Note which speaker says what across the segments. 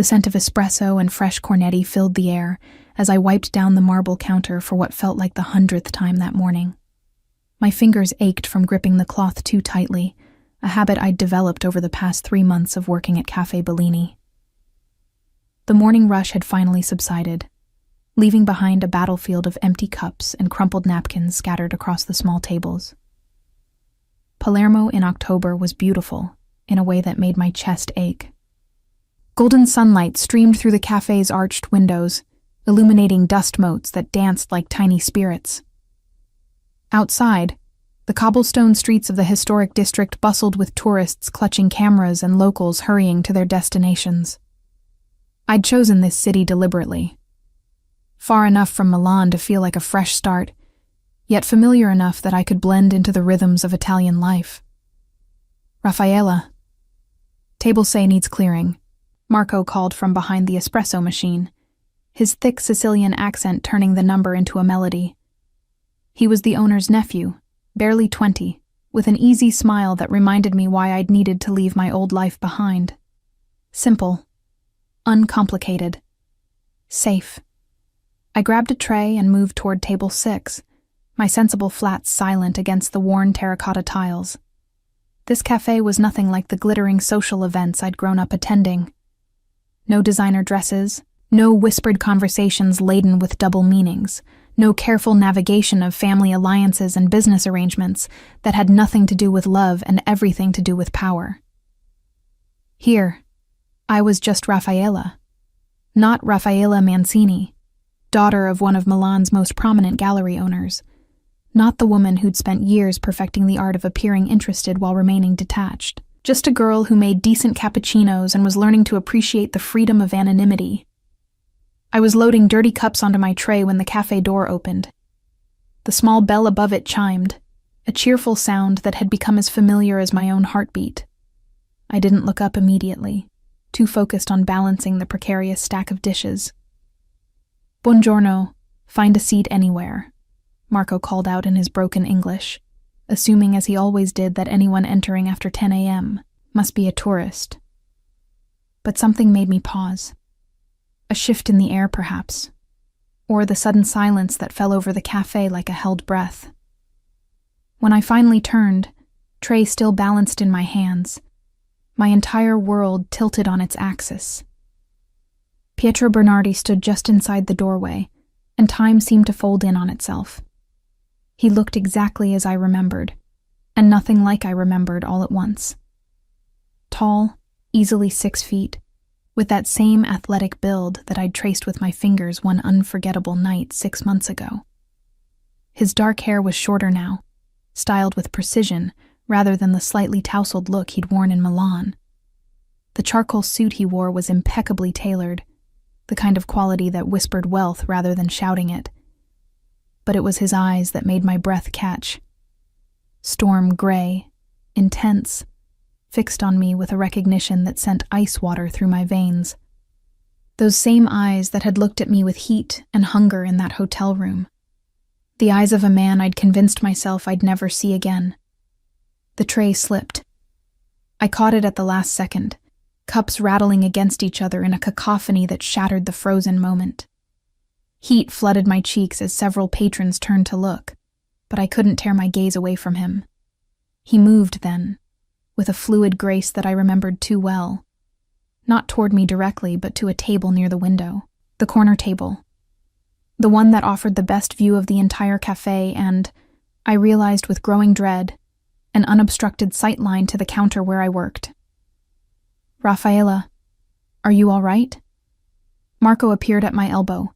Speaker 1: The scent of espresso and fresh cornetti filled the air as I wiped down the marble counter for what felt like the 100th time that morning. My fingers ached from gripping the cloth too tightly, a habit I'd developed over the past 3 months of working at Cafe Bellini. The morning rush had finally subsided, leaving behind a battlefield of empty cups and crumpled napkins scattered across the small tables. Palermo in October was beautiful in a way that made my chest ache. Golden sunlight streamed through the cafe's arched windows, illuminating dust motes that danced like tiny spirits. Outside, the cobblestone streets of the historic district bustled with tourists clutching cameras and locals hurrying to their destinations. I'd chosen this city deliberately. Far enough from Milan to feel like a fresh start, yet familiar enough that I could blend into the rhythms of Italian life. Raffaella. Table say needs clearing, Marco called from behind the espresso machine, his thick Sicilian accent turning the number into a melody. He was the owner's nephew, barely 20, with an easy smile that reminded me why I'd needed to leave my old life behind. Simple. Uncomplicated. Safe. I grabbed a tray and moved toward table 6, my sensible flats silent against the worn terracotta tiles. This cafe was nothing like the glittering social events I'd grown up attending. No designer dresses, no whispered conversations laden with double meanings, no careful navigation of family alliances and business arrangements that had nothing to do with love and everything to do with power. Here, I was just Raffaella. Not Raffaella Mancini, daughter of one of Milan's most prominent gallery owners. Not the woman who'd spent years perfecting the art of appearing interested while remaining detached. Just a girl who made decent cappuccinos and was learning to appreciate the freedom of anonymity. I was loading dirty cups onto my tray when the cafe door opened. The small bell above it chimed, a cheerful sound that had become as familiar as my own heartbeat. I didn't look up immediately, too focused on balancing the precarious stack of dishes. "Buongiorno, find a seat anywhere," Marco called out in his broken English, assuming as he always did that anyone entering after 10 a.m. must be a tourist. But something made me pause. A shift in the air, perhaps, or the sudden silence that fell over the cafe like a held breath. When I finally turned, tray still balanced in my hands, my entire world tilted on its axis. Pietro Bernardi stood just inside the doorway, and time seemed to fold in on itself. He looked exactly as I remembered, and nothing like I remembered all at once. Tall, easily 6 feet, with that same athletic build that I'd traced with my fingers one unforgettable night 6 months ago. His dark hair was shorter now, styled with precision rather than the slightly tousled look he'd worn in Milan. The charcoal suit he wore was impeccably tailored, the kind of quality that whispered wealth rather than shouting it. But it was his eyes that made my breath catch. Storm gray, intense, fixed on me with a recognition that sent ice water through my veins. Those same eyes that had looked at me with heat and hunger in that hotel room. The eyes of a man I'd convinced myself I'd never see again. The tray slipped. I caught it at the last second, cups rattling against each other in a cacophony that shattered the frozen moment. Heat flooded my cheeks as several patrons turned to look, but I couldn't tear my gaze away from him. He moved then, with a fluid grace that I remembered too well. Not toward me directly, but to a table near the window, the corner table. The one that offered the best view of the entire cafe and, I realized with growing dread, an unobstructed sight line to the counter where I worked. "Raffaella, are you all right?" Marco appeared at my elbow,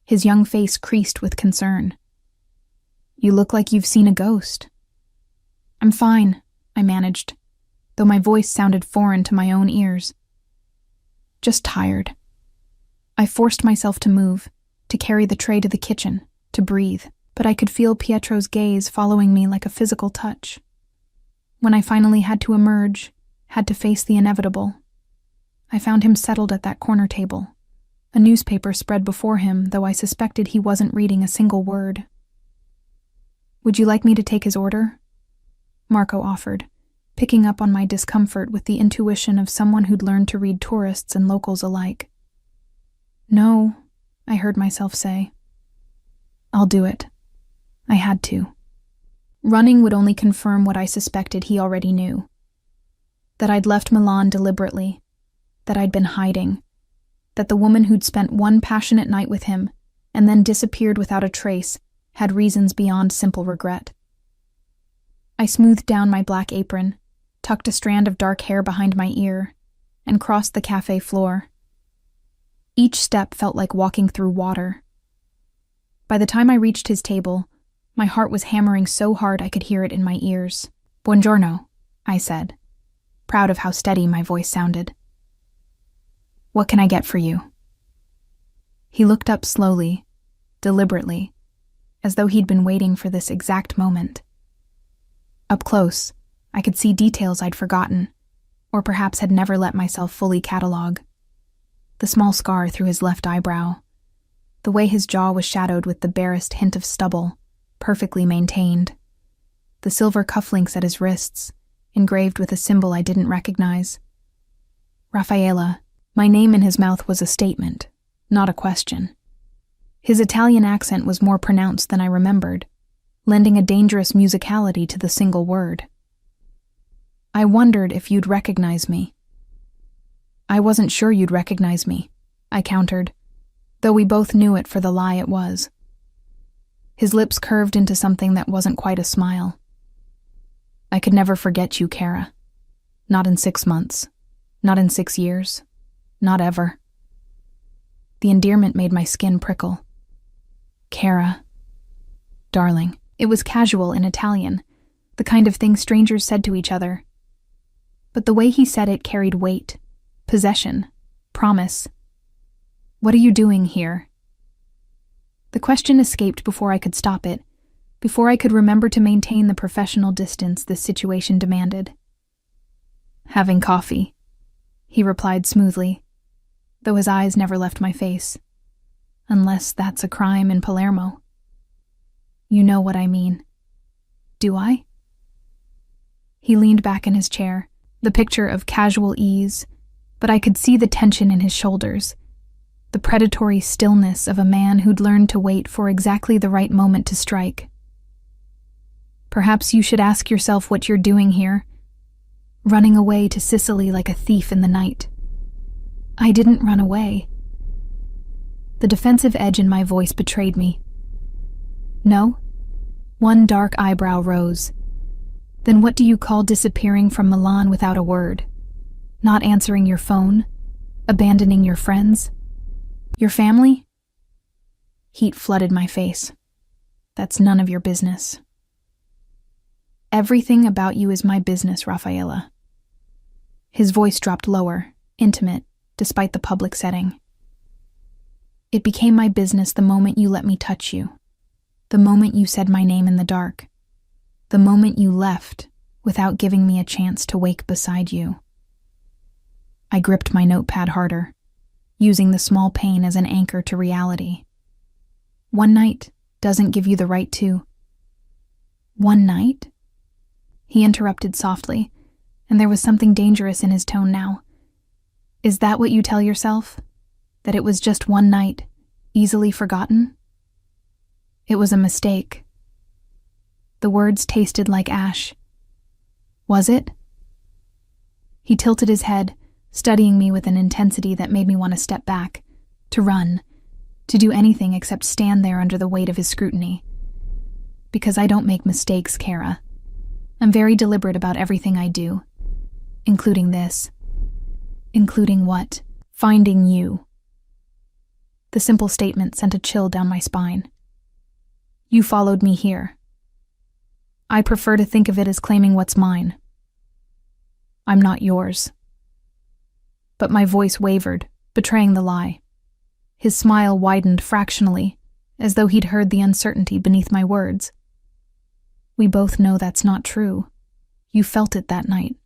Speaker 1: his young face creased with concern. "You look like you've seen a ghost." "I'm fine," I managed, though my voice sounded foreign to my own ears. "Just tired." I forced myself to move, to carry the tray to the kitchen, to breathe, but I could feel Pietro's gaze following me like a physical touch. When I finally had to emerge, had to face the inevitable, I found him settled at that corner table, a newspaper spread before him, though I suspected he wasn't reading a single word. "Would you like me to take his order?" Marco offered, picking up on my discomfort with the intuition of someone who'd learned to read tourists and locals alike. "No," I heard myself say. "I'll do it." I had to. Running would only confirm what I suspected he already knew. That I'd left Milan deliberately, that I'd been hiding, that the woman who'd spent one passionate night with him and then disappeared without a trace had reasons beyond simple regret. I smoothed down my black apron, tucked a strand of dark hair behind my ear, and crossed the cafe floor. Each step felt like walking through water. By the time I reached his table, my heart was hammering so hard I could hear it in my ears. "Buongiorno," I said, proud of how steady my voice sounded. "What can I get for you?" He looked up slowly, deliberately, as though he'd been waiting for this exact moment. Up close, I could see details I'd forgotten, or perhaps had never let myself fully catalog. The small scar through his left eyebrow, the way his jaw was shadowed with the barest hint of stubble, perfectly maintained, the silver cufflinks at his wrists, engraved with a symbol I didn't recognize. Raffaella, my name in his mouth was a statement, not a question. His Italian accent was more pronounced than I remembered, lending a dangerous musicality to the single word. "I wondered if you'd recognize me." "I wasn't sure you'd recognize me," I countered, though we both knew it for the lie it was. His lips curved into something that wasn't quite a smile. "I could never forget you, Kara. Not in 6 months. Not in 6 years. Not ever." The endearment made my skin prickle. "Kara. Darling." It was casual in Italian, the kind of thing strangers said to each other. But the way he said it carried weight, possession, promise. "What are you doing here?" The question escaped before I could stop it, before I could remember to maintain the professional distance this situation demanded. "Having coffee," he replied smoothly, though his eyes never left my face. Unless that's a crime in Palermo. You know what I mean. Do I? He leaned back in his chair, the picture of casual ease, but I could see the tension in his shoulders, the predatory stillness of a man who'd learned to wait for exactly the right moment to strike. "Perhaps you should ask yourself what you're doing here, running away to Sicily like a thief in the night." I didn't run away. The defensive edge in my voice betrayed me. "No?" One dark eyebrow rose. "Then what do you call disappearing from Milan without a word? Not answering your phone? Abandoning your friends? Your family?" Heat flooded my face. "That's none of your business." "Everything about you is my business, Raffaella." His voice dropped lower, intimate, despite the public setting. "It became my business the moment you let me touch you. The moment you said my name in the dark. The moment you left without giving me a chance to wake beside you." I gripped my notepad harder, using the small pain as an anchor to reality. One night doesn't give you the right to. "One night?" He interrupted softly, and there was something dangerous in his tone now. "Is that what you tell yourself? That it was just one night, easily forgotten?" It was a mistake. The words tasted like ash. Was it? He tilted his head, studying me with an intensity that made me want to step back, to run, to do anything except stand there under the weight of his scrutiny. Because I don't make mistakes, Kara. I'm very deliberate about everything I do, including this. Including what? Finding you. The simple statement sent a chill down my spine. You followed me here. I prefer to think of it as claiming what's mine. I'm not yours. But my voice wavered, betraying the lie. His smile widened fractionally, as though he'd heard the uncertainty beneath my words. We both know that's not true. You felt it that night.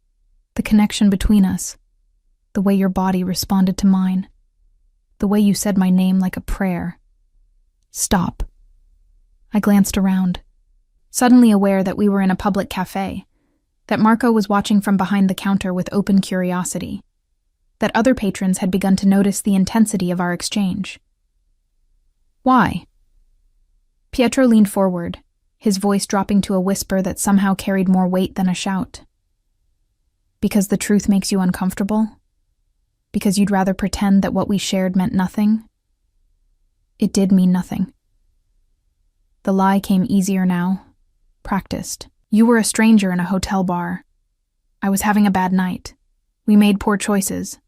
Speaker 1: The connection between us. The way your body responded to mine. The way you said my name like a prayer. Stop. I glanced around, suddenly aware that we were in a public cafe, that Marco was watching from behind the counter with open curiosity, that other patrons had begun to notice the intensity of our exchange. Why? Pietro leaned forward, his voice dropping to a whisper that somehow carried more weight than a shout. Because the truth makes you uncomfortable? Because you'd rather pretend that what we shared meant nothing? It did mean nothing. The lie came easier now, practiced. You were a stranger in a hotel bar. I was having a bad night. We made poor choices.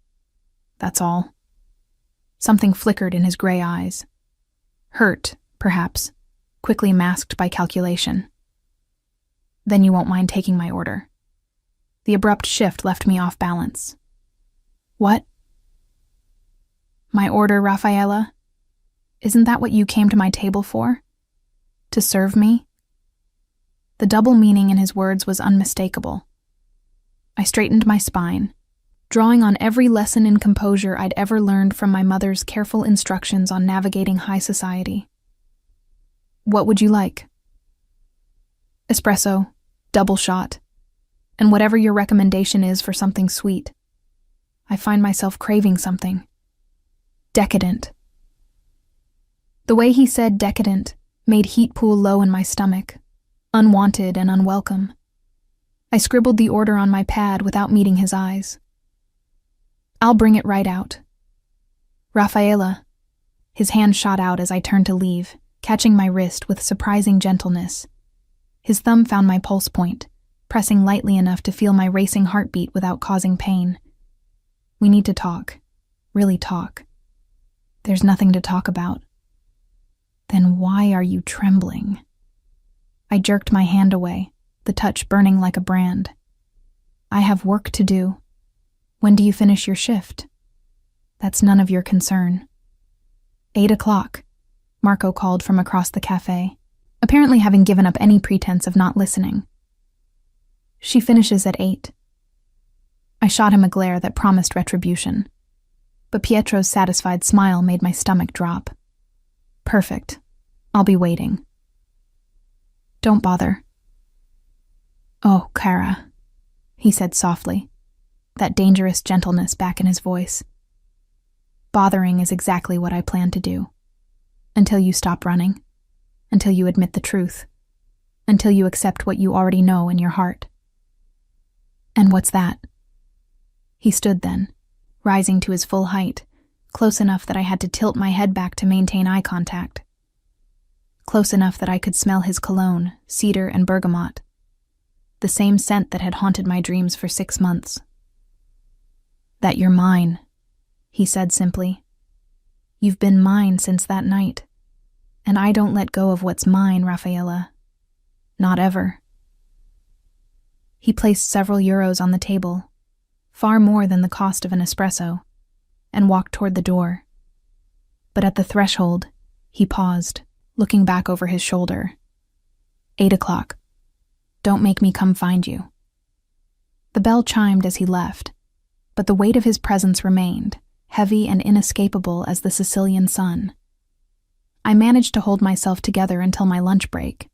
Speaker 1: That's all. Something flickered in his gray eyes. Hurt, perhaps, quickly masked by calculation. Then you won't mind taking my order. The abrupt shift left me off balance. What? My order, Raffaella? Isn't that what you came to my table for? To serve me? The double meaning in his words was unmistakable. I straightened my spine, drawing on every lesson in composure I'd ever learned from my mother's careful instructions on navigating high society. What would you like? Espresso, double shot, and whatever your recommendation is for something sweet. I find myself craving something. Decadent. The way he said decadent made heat pool low in my stomach, unwanted and unwelcome. I scribbled the order on my pad without meeting his eyes. I'll bring it right out. Raffaella. His hand shot out as I turned to leave, catching my wrist with surprising gentleness. His thumb found my pulse point, pressing lightly enough to feel my racing heartbeat without causing pain. We need to talk. Really talk. There's nothing to talk about. Then why are you trembling? I jerked my hand away, the touch burning like a brand. I have work to do. When do you finish your shift? That's none of your concern. 8 o'clock, Marco called from across the cafe, apparently having given up any pretense of not listening. She finishes at 8. I shot him a glare that promised retribution, but Pietro's satisfied smile made my stomach drop. Perfect. I'll be waiting. Don't bother. Oh, Cara, he said softly, that dangerous gentleness back in his voice. Bothering is exactly what I plan to do. Until you stop running. Until you admit the truth. Until you accept what you already know in your heart. And what's that? He stood then, rising to his full height, close enough that I had to tilt my head back to maintain eye contact. Close enough that I could smell his cologne, cedar and bergamot. The same scent that had haunted my dreams for 6 months. That you're mine, he said simply. You've been mine since that night. And I don't let go of what's mine, Raffaella. Not ever. He placed several euros on the table, far more than the cost of an espresso, and walked toward the door. But at the threshold, he paused, looking back over his shoulder. 8 o'clock. Don't make me come find you. The bell chimed as he left, but the weight of his presence remained, heavy and inescapable as the Sicilian sun. I managed to hold myself together until my lunch break.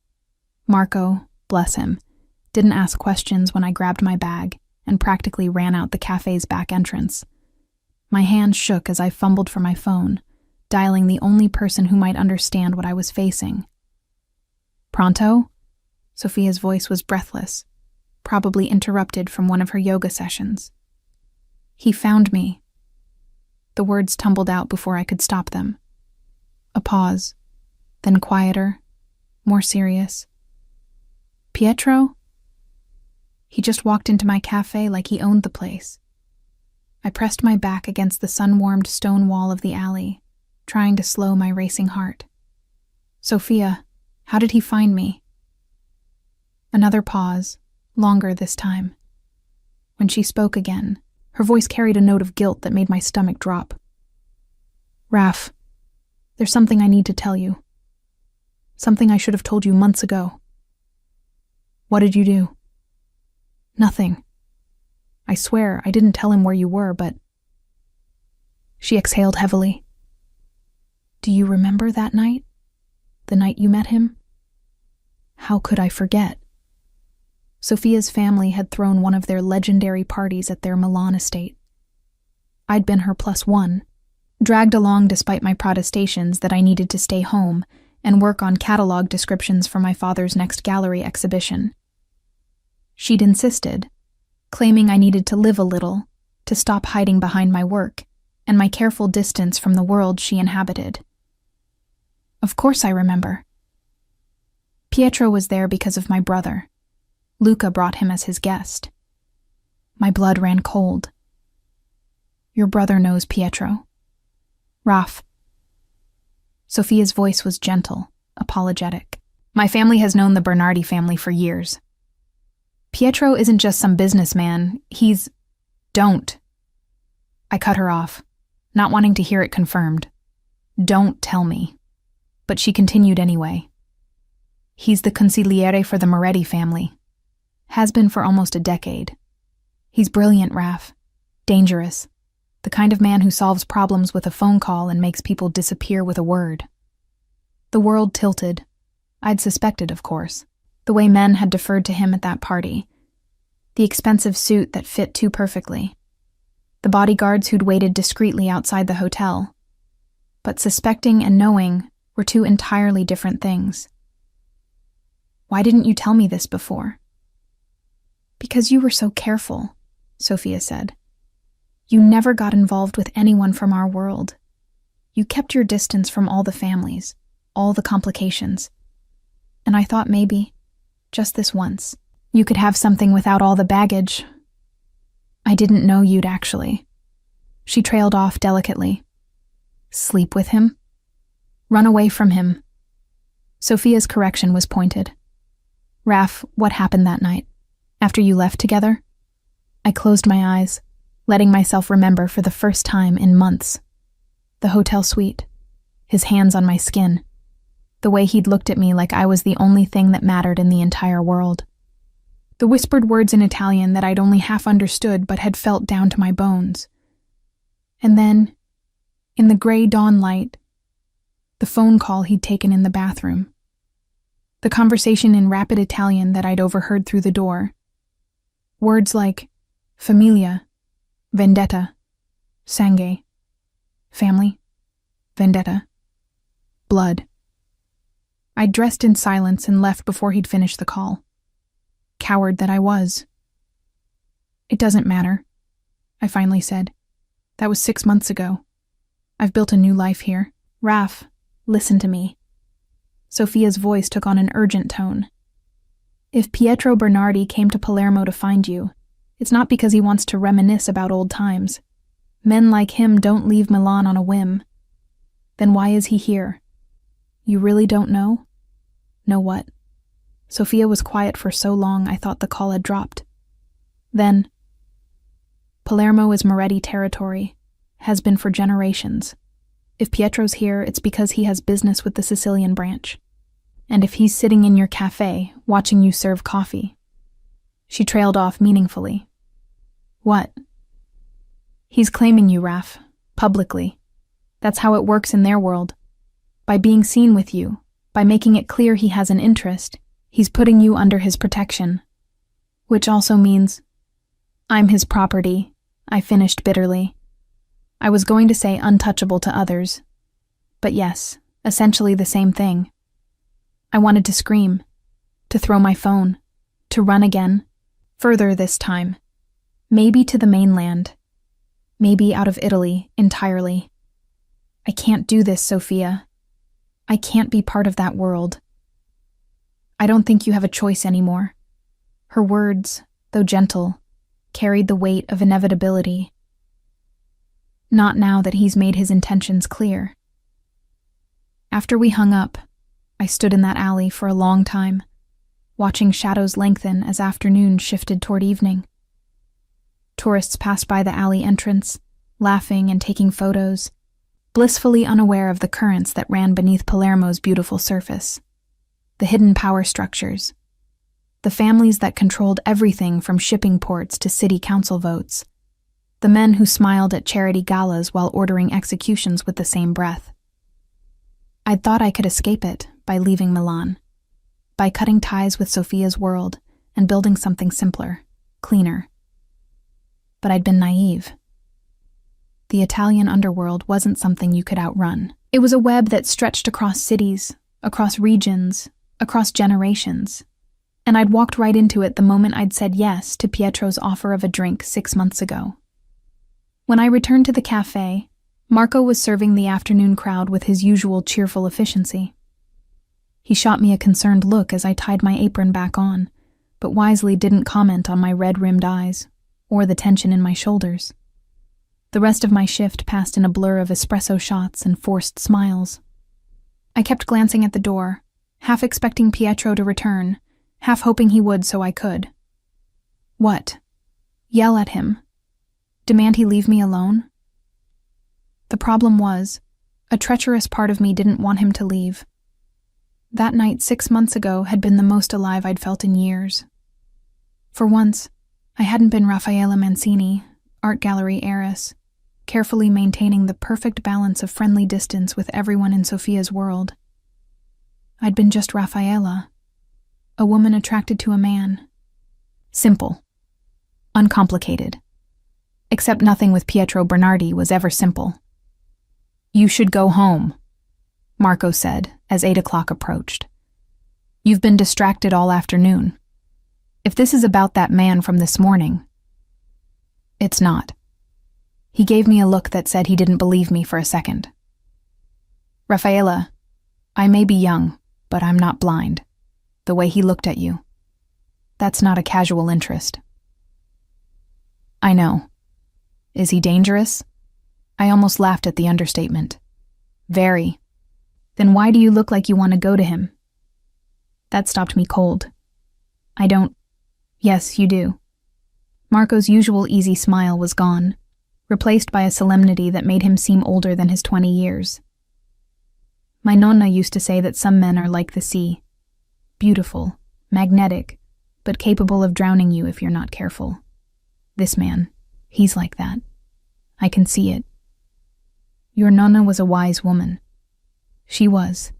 Speaker 1: Marco, bless him, didn't ask questions when I grabbed my bag and practically ran out the cafe's back entrance. My hand shook as I fumbled for my phone, dialing the only person who might understand what I was facing. Pronto? Sophia's voice was breathless, probably interrupted from one of her yoga sessions. He found me. The words tumbled out before I could stop them. A pause, then quieter, more serious. Pietro? He just walked into my cafe like he owned the place. I pressed my back against the sun-warmed stone wall of the alley, trying to slow my racing heart. Sophia, how did he find me? Another pause, longer this time. When she spoke again, her voice carried a note of guilt that made my stomach drop. Raf, there's something I need to tell you. Something I should have told you months ago. What did you do? Nothing. I swear I didn't tell him where you were, but... She exhaled heavily. Do you remember that night? The night you met him? How could I forget? Sophia's family had thrown one of their legendary parties at their Milan estate. I'd been her +1, dragged along despite my protestations that I needed to stay home and work on catalog descriptions for my father's next gallery exhibition. She'd insisted, claiming I needed to live a little, to stop hiding behind my work and my careful distance from the world she inhabited. Of course I remember. Pietro was there because of my brother. Luca brought him as his guest. My blood ran cold. Your brother knows Pietro. Raf. Sophia's voice was gentle, apologetic. My family has known the Bernardi family for years. Pietro isn't just some businessman, he's... Don't. I cut her off, not wanting to hear it confirmed. Don't tell me. But she continued anyway. He's the consigliere for the Moretti family. Has been for almost a decade. He's brilliant, Raf. Dangerous. The kind of man who solves problems with a phone call and makes people disappear with a word. The world tilted. I'd suspected, of course. The way men had deferred to him at that party. The expensive suit that fit too perfectly. The bodyguards who'd waited discreetly outside the hotel. But suspecting and knowing were two entirely different things. Why didn't you tell me this before? Because you were so careful, Sophia said. You never got involved with anyone from our world. You kept your distance from all the families, all the complications. And I thought maybe, just this once, you could have something without all the baggage. I didn't know you'd actually. She trailed off delicately. Sleep with him? Run away from him. Sophia's correction was pointed. Raf, what happened that night? After you left together? I closed my eyes, letting myself remember for the first time in months. The hotel suite, his hands on my skin, the way he'd looked at me like I was the only thing that mattered in the entire world. The whispered words in Italian that I'd only half understood but had felt down to my bones. And then, in the gray dawn light, the phone call he'd taken in the bathroom. The conversation in rapid Italian that I'd overheard through the door. Words like familia, vendetta, sangue, family, vendetta, blood. I dressed in silence and left before he'd finished the call. Coward that I was. It doesn't matter, I finally said. That was 6 months ago. I've built a new life here. Raf, listen to me. Sophia's voice took on an urgent tone. If Pietro Bernardi came to Palermo to find you, it's not because he wants to reminisce about old times. Men like him don't leave Milan on a whim. Then why is he here? You really don't know? Know what? Sophia was quiet for so long I thought the call had dropped. Then, Palermo is Moretti territory, has been for generations. If Pietro's here, it's because he has business with the Sicilian branch. And if he's sitting in your cafe, watching you serve coffee. She trailed off meaningfully. What? He's claiming you, Raf, publicly. That's how it works in their world. By being seen with you, by making it clear he has an interest, he's putting you under his protection. Which also means, I'm his property, I finished bitterly. I was going to say untouchable to others. But yes, essentially the same thing. I wanted to scream, to throw my phone, to run again, further this time. Maybe to the mainland. Maybe out of Italy, entirely. I can't do this, Sophia. I can't be part of that world. I don't think you have a choice anymore. Her words, though gentle, carried the weight of inevitability. Not now that he's made his intentions clear. After we hung up, I stood in that alley for a long time, watching shadows lengthen as afternoon shifted toward evening. Tourists passed by the alley entrance, laughing and taking photos, blissfully unaware of the currents that ran beneath Palermo's beautiful surface, the hidden power structures, the families that controlled everything from shipping ports to city council votes, the men who smiled at charity galas while ordering executions with the same breath. I'd thought I could escape it by leaving Milan, by cutting ties with Sophia's world and building something simpler, cleaner. But I'd been naive. The Italian underworld wasn't something you could outrun. It was a web that stretched across cities, across regions, across generations. And I'd walked right into it the moment I'd said yes to Pietro's offer of a drink 6 months ago. When I returned to the cafe, Marco was serving the afternoon crowd with his usual cheerful efficiency. He shot me a concerned look as I tied my apron back on, but wisely didn't comment on my red-rimmed eyes, or the tension in my shoulders. The rest of my shift passed in a blur of espresso shots and forced smiles. I kept glancing at the door, half expecting Pietro to return, half hoping he would so I could. What? Yell at him? Demand he leave me alone? The problem was, a treacherous part of me didn't want him to leave. That night 6 months ago had been the most alive I'd felt in years. For once, I hadn't been Raffaella Mancini, art gallery heiress, carefully maintaining the perfect balance of friendly distance with everyone in Sophia's world. I'd been just Raffaella, a woman attracted to a man. Simple. Uncomplicated. Except nothing with Pietro Bernardi was ever simple. "You should go home," Marco said as 8 o'clock approached. "You've been distracted all afternoon. If this is about that man from this morning..." "It's not." He gave me a look that said he didn't believe me for a second. "Raffaella, I may be young, but I'm not blind. The way he looked at you. That's not a casual interest." "I know. Is he dangerous?" I almost laughed at the understatement. "Very. Then why do you look like you want to go to him?" That stopped me cold. "I don't..." "Yes, you do." Marco's usual easy smile was gone, replaced by a solemnity that made him seem older than his 20 years. My nonna used to say that some men are like the sea. Beautiful, magnetic, but capable of drowning you if you're not careful. This man, he's like that. I can see it. Your nonna was a wise woman. She was.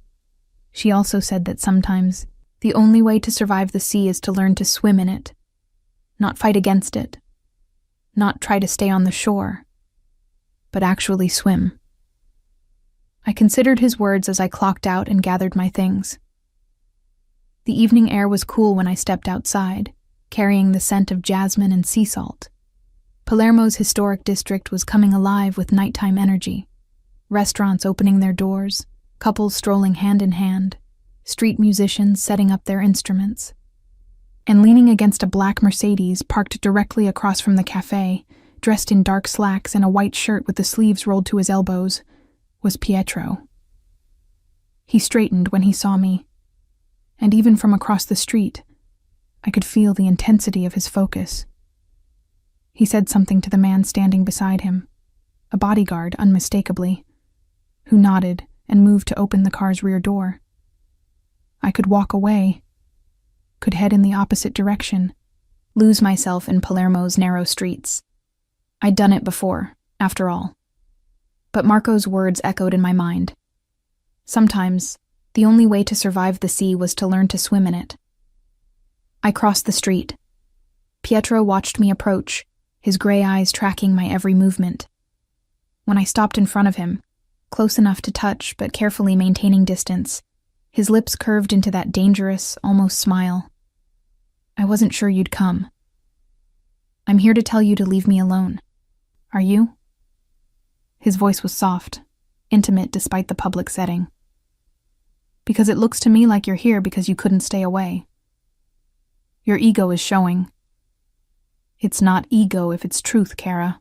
Speaker 1: She also said that sometimes the only way to survive the sea is to learn to swim in it, not fight against it, not try to stay on the shore, but actually swim. I considered his words as I clocked out and gathered my things. The evening air was cool when I stepped outside, carrying the scent of jasmine and sea salt. Palermo's historic district was coming alive with nighttime energy. Restaurants opening their doors, couples strolling hand in hand, street musicians setting up their instruments. And leaning against a black Mercedes parked directly across from the cafe, dressed in dark slacks and a white shirt with the sleeves rolled to his elbows, was Pietro. He straightened when he saw me, and even from across the street, I could feel the intensity of his focus. He said something to the man standing beside him, a bodyguard unmistakably, who nodded and moved to open the car's rear door. I could walk away, could head in the opposite direction, lose myself in Palermo's narrow streets. I'd done it before, after all. But Marco's words echoed in my mind. Sometimes, the only way to survive the sea was to learn to swim in it. I crossed the street. Pietro watched me approach, his gray eyes tracking my every movement. When I stopped in front of him, close enough to touch but carefully maintaining distance, his lips curved into that dangerous, almost smile. "I wasn't sure you'd come. I'm here to tell you to leave me alone. Are you?" His voice was soft, intimate despite the public setting. "Because it looks to me like you're here because you couldn't stay away. Your ego is showing." "It's not ego if it's truth, Kara."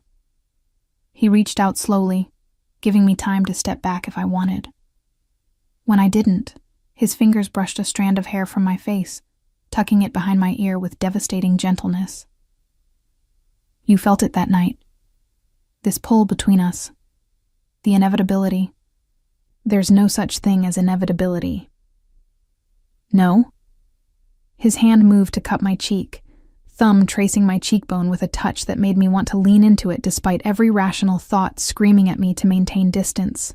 Speaker 1: He reached out slowly, giving me time to step back if I wanted. When I didn't, his fingers brushed a strand of hair from my face, tucking it behind my ear with devastating gentleness. "You felt it that night. This pull between us. The inevitability. There's no such thing as inevitability." "No?" His hand moved to cup my cheek, thumb tracing my cheekbone with a touch that made me want to lean into it despite every rational thought screaming at me to maintain distance.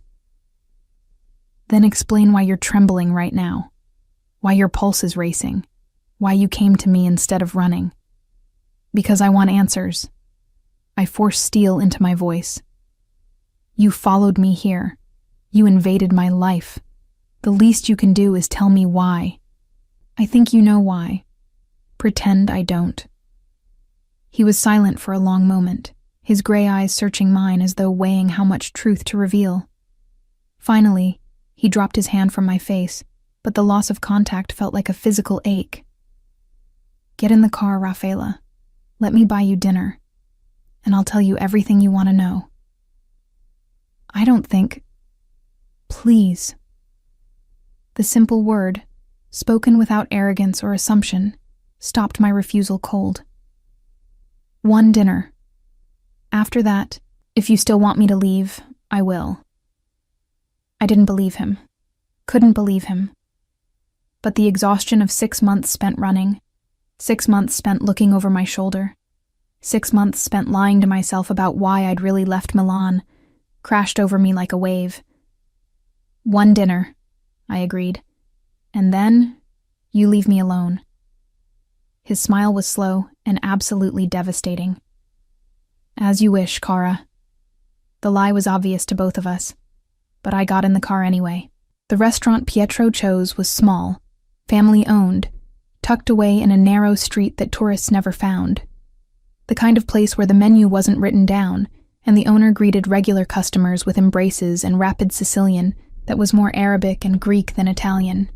Speaker 1: "Then explain why you're trembling right now. Why your pulse is racing. Why you came to me instead of running. Because I want answers. I forced steel into my voice. You followed me here. You invaded my life. The least you can do is tell me why. I think you know why. Pretend I don't. He was silent for a long moment, his gray eyes searching mine as though weighing how much truth to reveal. Finally, he dropped his hand from my face, but the loss of contact felt like a physical ache. Get in the car, Rafaela. Let me buy you dinner, and I'll tell you everything you want to know. I don't think... Please. The simple word, spoken without arrogance or assumption, stopped my refusal cold. One dinner. After that, if you still want me to leave, I will. I didn't believe him. Couldn't believe him. But the exhaustion of 6 months spent running, 6 months spent looking over my shoulder, 6 months spent lying to myself about why I'd really left Milan, crashed over me like a wave. One dinner, I agreed. And then, you leave me alone. His smile was slow and absolutely devastating. As you wish, Cara. The lie was obvious to both of us, but I got in the car anyway. The restaurant Pietro chose was small, family-owned, tucked away in a narrow street that tourists never found. The kind of place where the menu wasn't written down, and the owner greeted regular customers with embraces and rapid Sicilian that was more Arabic and Greek than Italian.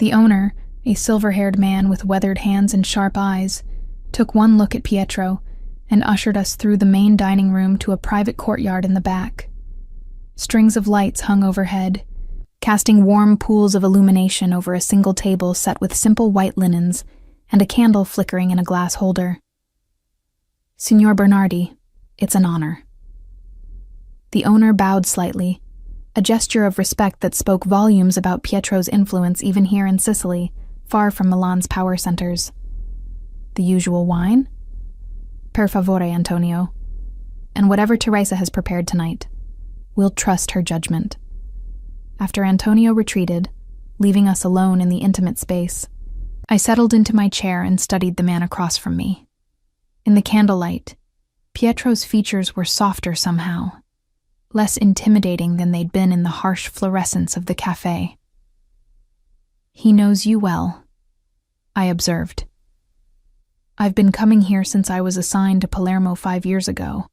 Speaker 1: The owner, a silver-haired man with weathered hands and sharp eyes, took one look at Pietro and ushered us through the main dining room to a private courtyard in the back. Strings of lights hung overhead, casting warm pools of illumination over a single table set with simple white linens and a candle flickering in a glass holder. Signor Bernardi, it's an honor. The owner bowed slightly, a gesture of respect that spoke volumes about Pietro's influence even here in Sicily, far from Milan's power centers. The usual wine? Per favore, Antonio. And whatever Teresa has prepared tonight, we'll trust her judgment. After Antonio retreated, leaving us alone in the intimate space, I settled into my chair and studied the man across from me. In the candlelight, Pietro's features were softer somehow, less intimidating than they'd been in the harsh fluorescence of the cafe. He knows you well, I observed. I've been coming here since I was assigned to Palermo 5 years ago.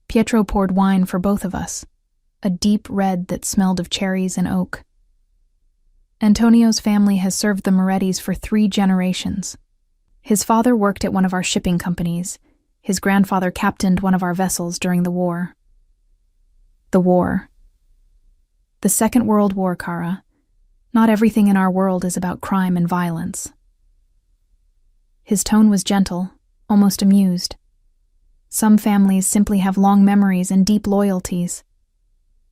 Speaker 1: Pietro poured wine for both of us, a deep red that smelled of cherries and oak. Antonio's family has served the Morettis for 3 generations. His father worked at one of our shipping companies. His grandfather captained one of our vessels during the war. The war. The Second World War, Cara. Not everything in our world is about crime and violence. His tone was gentle, almost amused. Some families simply have long memories and deep loyalties.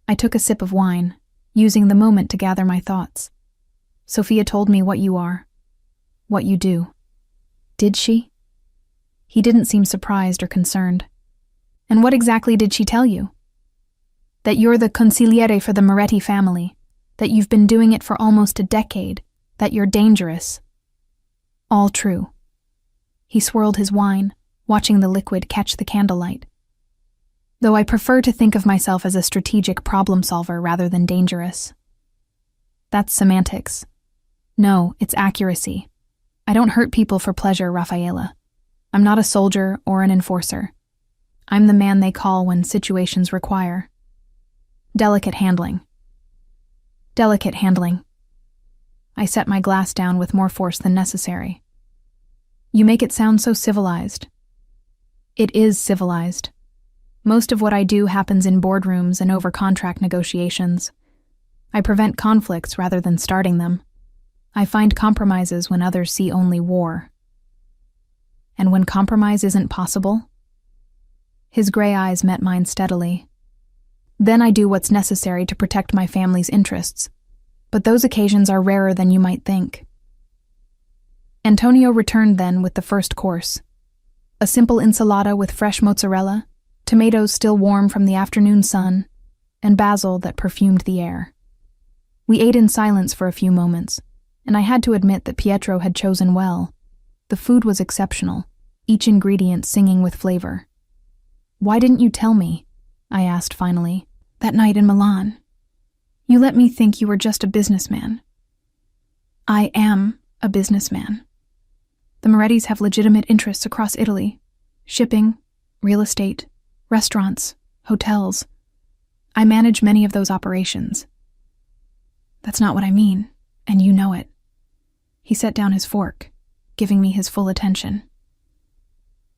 Speaker 1: I took a sip of wine, using the moment to gather my thoughts. Sophia told me what you are, what you do. Did she? He didn't seem surprised or concerned. And what exactly did she tell you? That you're the consigliere for the Moretti family, that you've been doing it for almost a decade, that you're dangerous. All true. He swirled his wine, watching the liquid catch the candlelight. Though I prefer to think of myself as a strategic problem solver rather than dangerous. That's semantics. No, it's accuracy. I don't hurt people for pleasure, Rafaela. I'm not a soldier or an enforcer. I'm the man they call when situations require. Delicate handling. Delicate handling. I set my glass down with more force than necessary. You make it sound so civilized. It is civilized. Most of what I do happens in boardrooms and over contract negotiations. I prevent conflicts rather than starting them. I find compromises when others see only war. And when compromise isn't possible? His gray eyes met mine steadily. Then I do what's necessary to protect my family's interests. But those occasions are rarer than you might think. Antonio returned then with the first course. A simple ensalada with fresh mozzarella, tomatoes still warm from the afternoon sun, and basil that perfumed the air. We ate in silence for a few moments, and I had to admit that Pietro had chosen well. The food was exceptional, each ingredient singing with flavor. "Why didn't you tell me?" I asked finally. "That night in Milan. You let me think you were just a businessman." "I am a businessman. The Morettis have legitimate interests across Italy. Shipping, real estate, restaurants, hotels. I manage many of those operations." "That's not what I mean, and you know it." He set down his fork, giving me his full attention.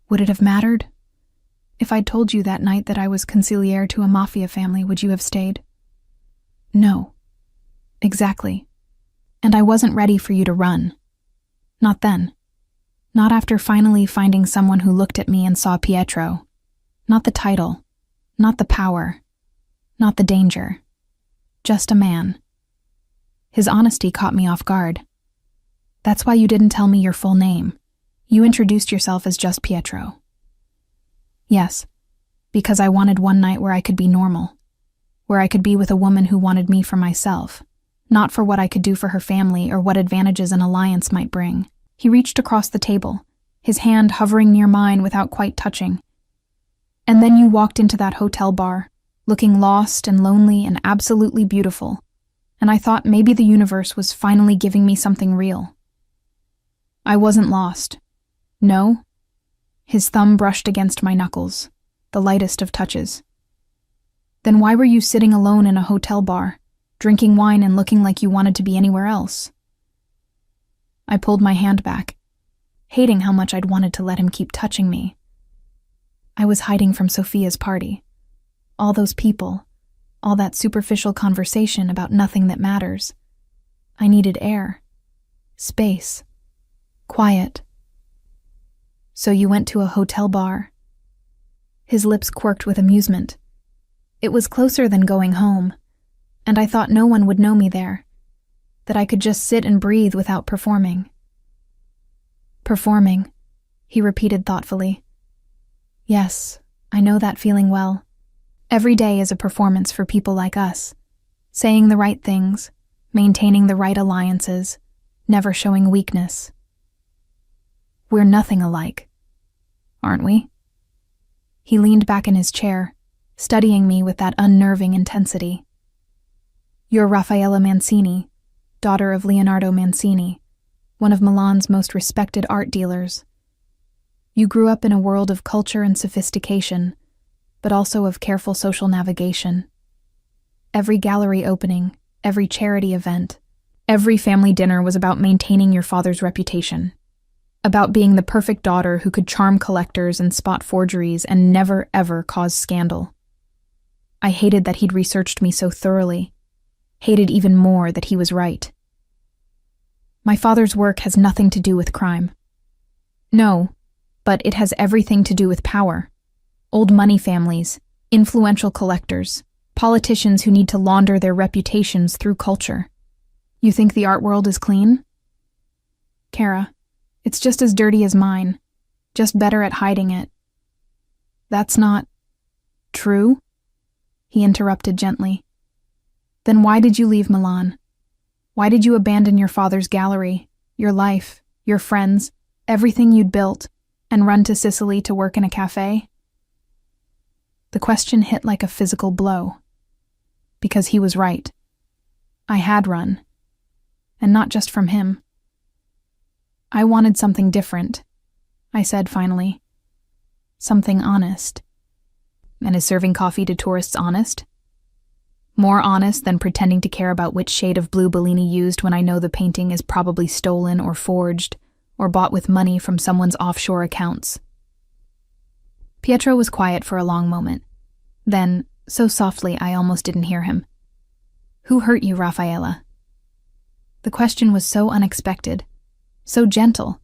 Speaker 1: "Would it have mattered? If I'd told you that night that I was consigliere to a Mafia family, would you have stayed?" "No." "Exactly. And I wasn't ready for you to run. Not then. Not after finally finding someone who looked at me and saw Pietro. Not the title. Not the power. Not the danger. Just a man." His honesty caught me off guard. "That's why you didn't tell me your full name. You introduced yourself as just Pietro." "Yes, because I wanted one night where I could be normal, where I could be with a woman who wanted me for myself, not for what I could do for her family or what advantages an alliance might bring." He reached across the table, his hand hovering near mine without quite touching. "And then you walked into that hotel bar, looking lost and lonely and absolutely beautiful, and I thought maybe the universe was finally giving me something real." I wasn't lost. No. His thumb brushed against my knuckles, the lightest of touches. "Then why were you sitting alone in a hotel bar, drinking wine and looking like you wanted to be anywhere else?" I pulled my hand back, hating how much I'd wanted to let him keep touching me. "I was hiding from Sophia's party. All those people, all that superficial conversation about nothing that matters. I needed air, space, quiet." "So you went to a hotel bar?" His lips quirked with amusement. "It was closer than going home, and I thought no one would know me there, that I could just sit and breathe without performing." "Performing," he repeated thoughtfully. "Yes, I know that feeling well. Every day is a performance for people like us, saying the right things, maintaining the right alliances, never showing weakness. We're nothing alike, aren't we?" He leaned back in his chair, studying me with that unnerving intensity. "You're Raffaella Mancini, daughter of Leonardo Mancini, one of Milan's most respected art dealers. You grew up in a world of culture and sophistication, but also of careful social navigation. Every gallery opening, every charity event, every family dinner was about maintaining your father's reputation, about being the perfect daughter who could charm collectors and spot forgeries and never ever cause scandal. I hated that he'd researched me so thoroughly, hated even more that he was right. My father's work has nothing to do with crime. No, but it has everything to do with power. Old money families, influential collectors, politicians who need to launder their reputations through culture. You think the art world is clean? Kara, it's just as dirty as mine, just better at hiding it." "That's not true?" he interrupted gently. "Then why did you leave Milan? Why did you abandon your father's gallery, your life, your friends, everything you'd built, and run to Sicily to work in a cafe?" The question hit like a physical blow. Because he was right. I had run. And not just from him. "I wanted something different," I said finally. "Something honest." "And is serving coffee to tourists honest?" "More honest than pretending to care about which shade of blue Bellini used when I know the painting is probably stolen or forged, or bought with money from someone's offshore accounts." Pietro was quiet for a long moment. Then, so softly I almost didn't hear him. "Who hurt you, Raffaella?" The question was so unexpected, so gentle,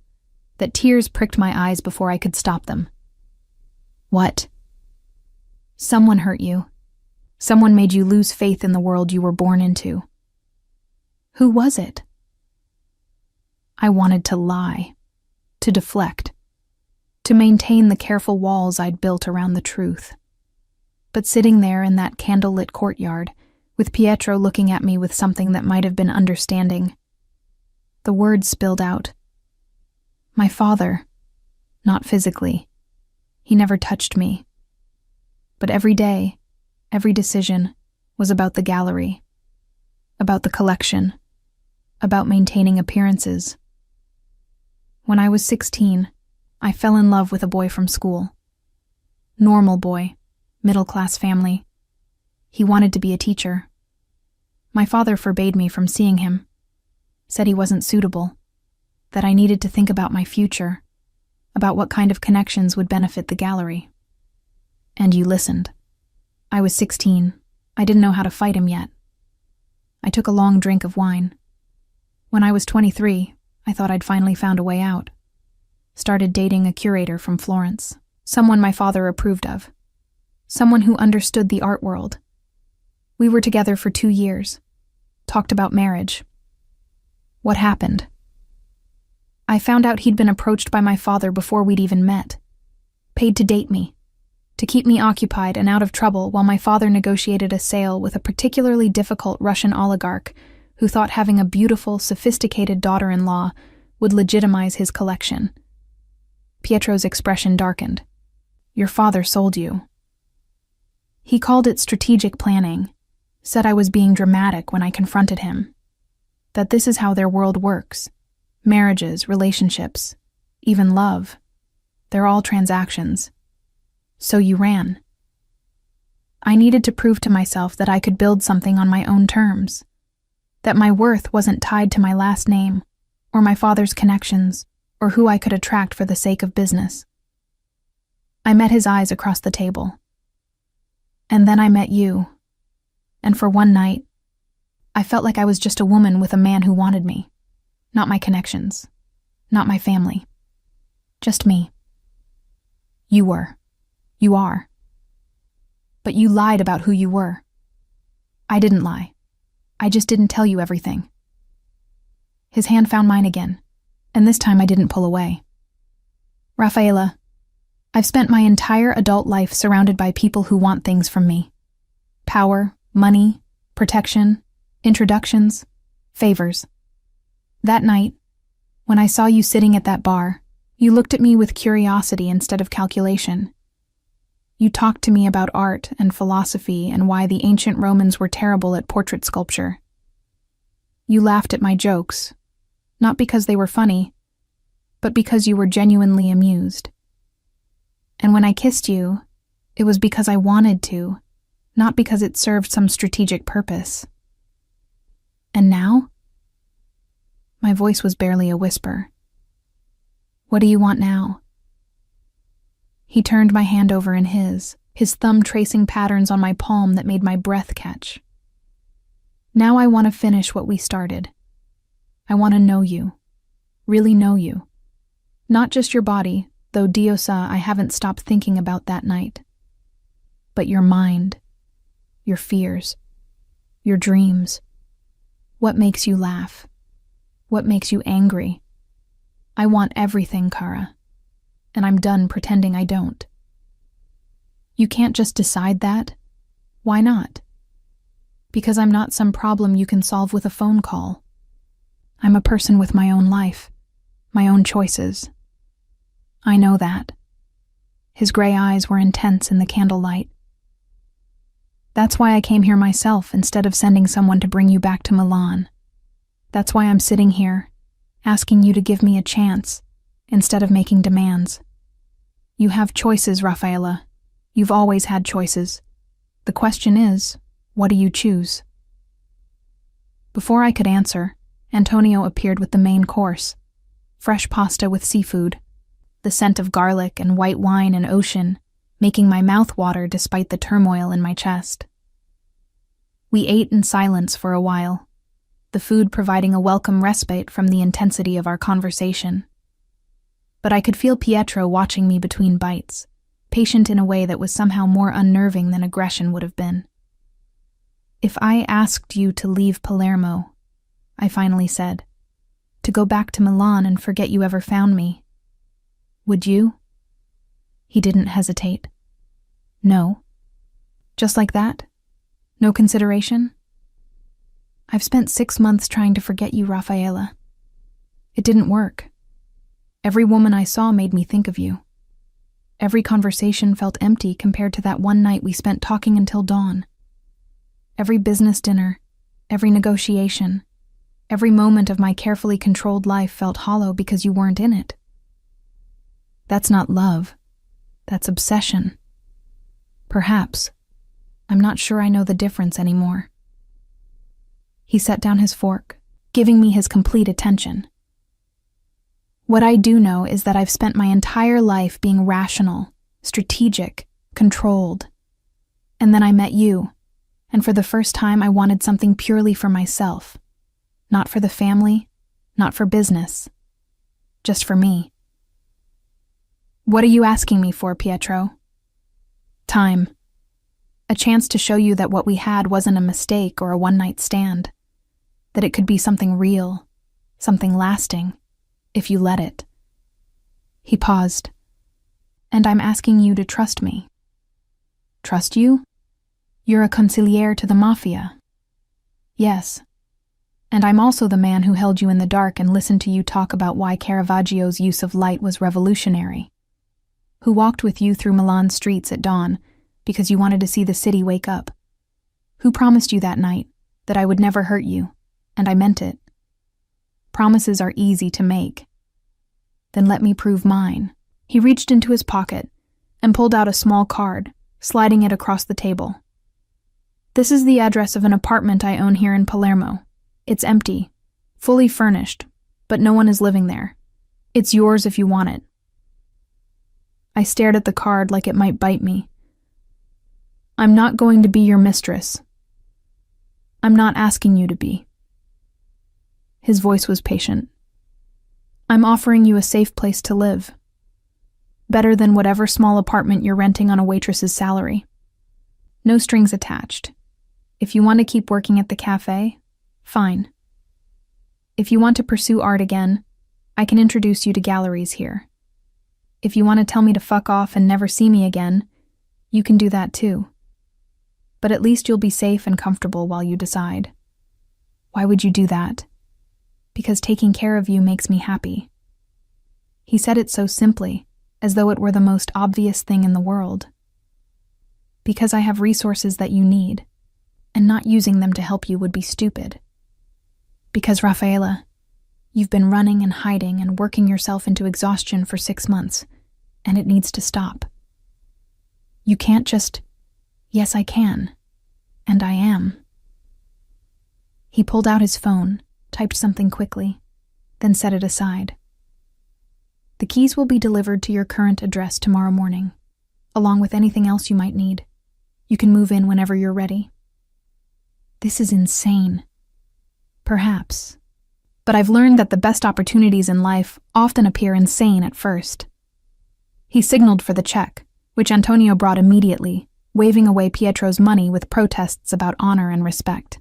Speaker 1: that tears pricked my eyes before I could stop them. "What?" "Someone hurt you. Someone made you lose faith in the world you were born into." "Who was it?" I wanted to lie, to deflect, to maintain the careful walls I'd built around the truth. But sitting there in that candlelit courtyard, with Pietro looking at me with something that might have been understanding, The words spilled out. My father, not physically. He never touched me. But every day, every decision was about the gallery, about the collection, about maintaining appearances. When I was 16, I fell in love with a boy from school. Normal boy, middle-class family. He wanted to be a teacher. My father forbade me from seeing him, said he wasn't suitable, that I needed to think about my future, about what kind of connections would benefit the gallery. And you listened. I was 16. I didn't know how to fight him yet. I took a long drink of wine. When I was 23, I thought I'd finally found a way out. Started dating a curator from Florence, someone my father approved of, someone who understood the art world. We were together for 2 years, talked about marriage. What happened? I found out he'd been approached by my father before we'd even met, paid to date me, to keep me occupied and out of trouble while my father negotiated a sale with a particularly difficult Russian oligarch who thought having a beautiful, sophisticated daughter-in-law would legitimize his collection. Pietro's expression darkened. Your father sold you. He called it strategic planning, said I was being dramatic when I confronted him, that this is how their world works. Marriages, relationships, even love. They're all transactions. So you ran. I needed to prove to myself that I could build something on my own terms, that my worth wasn't tied to my last name, or my father's connections, or who I could attract for the sake of business. I met his eyes across the table. And then I met you. And for one night, I felt like I was just a woman with a man who wanted me. Not my connections. Not my family. Just me. You were. You are. But you lied about who you were. I didn't lie. I just didn't tell you everything. His hand found mine again, and this time I didn't pull away. Rafaela, I've spent my entire adult life surrounded by people who want things from me. Power, money, protection, introductions, favors. That night, when I saw you sitting at that bar, you looked at me with curiosity instead of calculation. You talked to me about art and philosophy and why the ancient Romans were terrible at portrait sculpture. You laughed at my jokes, not because they were funny, but because you were genuinely amused. And when I kissed you, it was because I wanted to, not because it served some strategic purpose. And now? My voice was barely a whisper. What do you want now? He turned my hand over in his thumb tracing patterns on my palm that made my breath catch. Now I want to finish what we started. I want to know you. Really know you. Not just your body, though Diosa, I haven't stopped thinking about that night. But your mind, your fears, your dreams. What makes you laugh? What makes you angry? I want everything, Kara, and I'm done pretending I don't. You can't just decide that. Why not? Because I'm not some problem you can solve with a phone call. I'm a person with my own life, my own choices. I know that. His gray eyes were intense in the candlelight. That's why I came here myself instead of sending someone to bring you back to Milan. That's why I'm sitting here, asking you to give me a chance, instead of making demands. You have choices, Rafaela. You've always had choices. The question is, what do you choose? Before I could answer, Antonio appeared with the main course. Fresh pasta with seafood, the scent of garlic and white wine and ocean, making my mouth water despite the turmoil in my chest. We ate in silence for a while, the food providing a welcome respite from the intensity of our conversation. But I could feel Pietro watching me between bites, patient in a way that was somehow more unnerving than aggression would have been. If I asked you to leave Palermo, I finally said, to go back to Milan and forget you ever found me, would you? He didn't hesitate. No. Just like that? No consideration? I've spent 6 months trying to forget you, Rafaela. It didn't work. Every woman I saw made me think of you. Every conversation felt empty compared to that one night we spent talking until dawn. Every business dinner, every negotiation, every moment of my carefully controlled life felt hollow because you weren't in it. That's not love. That's obsession. Perhaps. I'm not sure I know the difference anymore. He set down his fork, giving me his complete attention. What I do know is that I've spent my entire life being rational, strategic, controlled. And then I met you, and for the first time I wanted something purely for myself. Not for the family, not for business. Just for me. What are you asking me for, Pietro? Time. A chance to show you that what we had wasn't a mistake or a one-night stand. That it could be something real, something lasting, if you let it. He paused. And I'm asking you to trust me. Trust you? You're a consigliere to the Mafia. Yes. And I'm also the man who held you in the dark and listened to you talk about why Caravaggio's use of light was revolutionary. Who walked with you through Milan's streets at dawn because you wanted to see the city wake up. Who promised you that night that I would never hurt you, and I meant it. Promises are easy to make. Then let me prove mine. He reached into his pocket and pulled out a small card, sliding it across the table. This is the address of an apartment I own here in Palermo. It's empty, fully furnished, but no one is living there. It's yours if you want it. I stared at the card like it might bite me. I'm not going to be your mistress. I'm not asking you to be. His voice was patient. I'm offering you a safe place to live. Better than whatever small apartment you're renting on a waitress's salary. No strings attached. If you want to keep working at the cafe, fine. If you want to pursue art again, I can introduce you to galleries here. If you want to tell me to fuck off and never see me again, you can do that too. But at least you'll be safe and comfortable while you decide. Why would you do that? Because taking care of you makes me happy. He said it so simply, as though it were the most obvious thing in the world. Because I have resources that you need, and not using them to help you would be stupid. Because, Raffaella, you've been running and hiding and working yourself into exhaustion for 6 months, and it needs to stop. You can't just, yes, I can, and I am. He pulled out his phone, typed something quickly, then set it aside. The keys will be delivered to your current address tomorrow morning, along with anything else you might need. You can move in whenever you're ready. This is insane. Perhaps. But I've learned that the best opportunities in life often appear insane at first. He signaled for the check, which Antonio brought immediately, waving away Pietro's money with protests about honor and respect.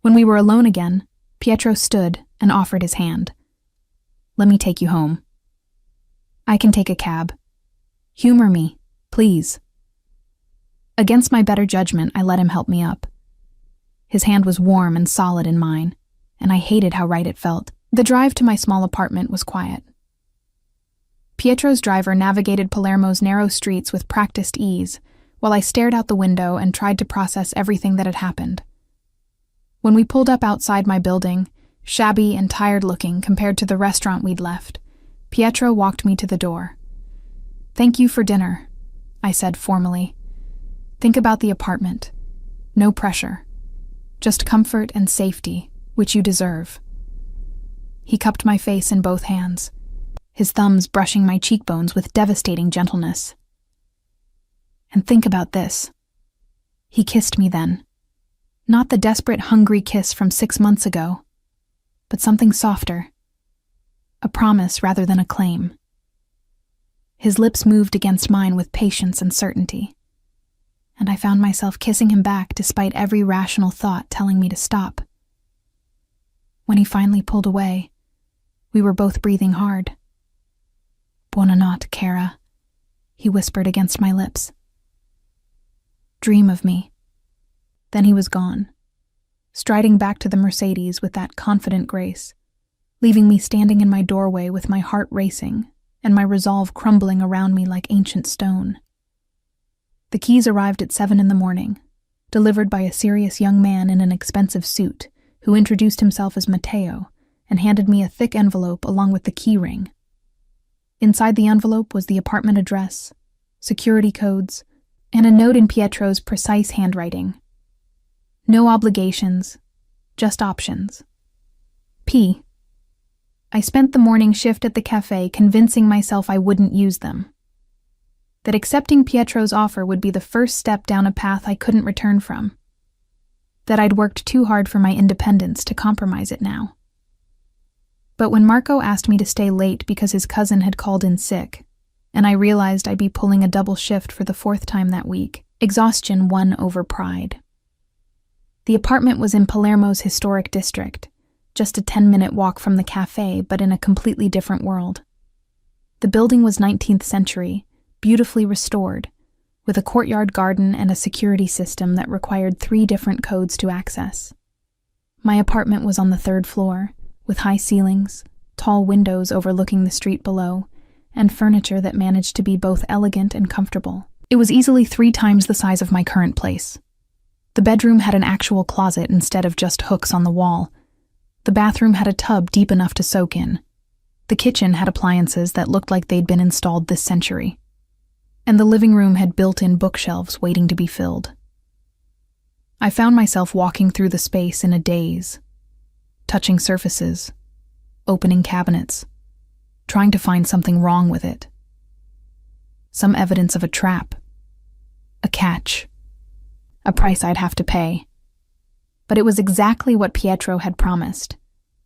Speaker 1: When we were alone again, Pietro stood and offered his hand. Let me take you home. I can take a cab. Humor me, please. Against my better judgment, I let him help me up. His hand was warm and solid in mine, and I hated how right it felt. The drive to my small apartment was quiet. Pietro's driver navigated Palermo's narrow streets with practiced ease, while I stared out the window and tried to process everything that had happened. When we pulled up outside my building, shabby and tired-looking compared to the restaurant we'd left, Pietro walked me to the door. Thank you for dinner, I said formally. Think about the apartment. No pressure. Just comfort and safety, which you deserve. He cupped my face in both hands, his thumbs brushing my cheekbones with devastating gentleness. And think about this. He kissed me then. Not the desperate, hungry kiss from 6 months ago, but something softer. A promise rather than a claim. His lips moved against mine with patience and certainty, and I found myself kissing him back despite every rational thought telling me to stop. When he finally pulled away, we were both breathing hard. Buonanotte, cara, he whispered against my lips. Dream of me. Then he was gone, striding back to the Mercedes with that confident grace, leaving me standing in my doorway with my heart racing and my resolve crumbling around me like ancient stone. The keys arrived at 7 in the morning, delivered by a serious young man in an expensive suit who introduced himself as Matteo and handed me a thick envelope along with the key ring. Inside the envelope was the apartment address, security codes, and a note in Pietro's precise handwriting. No obligations, just options. P. I spent the morning shift at the cafe convincing myself I wouldn't use them. That accepting Pietro's offer would be the first step down a path I couldn't return from. That I'd worked too hard for my independence to compromise it now. But when Marco asked me to stay late because his cousin had called in sick, and I realized I'd be pulling a double shift for the 4th time that week, exhaustion won over pride. The apartment was in Palermo's historic district, just a 10-minute walk from the cafe, but in a completely different world. The building was 19th century, beautifully restored, with a courtyard garden and a security system that required 3 different codes to access. My apartment was on the 3rd floor, with high ceilings, tall windows overlooking the street below, and furniture that managed to be both elegant and comfortable. It was easily 3 times the size of my current place. The bedroom had an actual closet instead of just hooks on the wall. The bathroom had a tub deep enough to soak in. The kitchen had appliances that looked like they'd been installed this century. And the living room had built-in bookshelves waiting to be filled. I found myself walking through the space in a daze, touching surfaces, opening cabinets, trying to find something wrong with it. Some evidence of a trap, a catch, a price I'd have to pay. But it was exactly what Pietro had promised,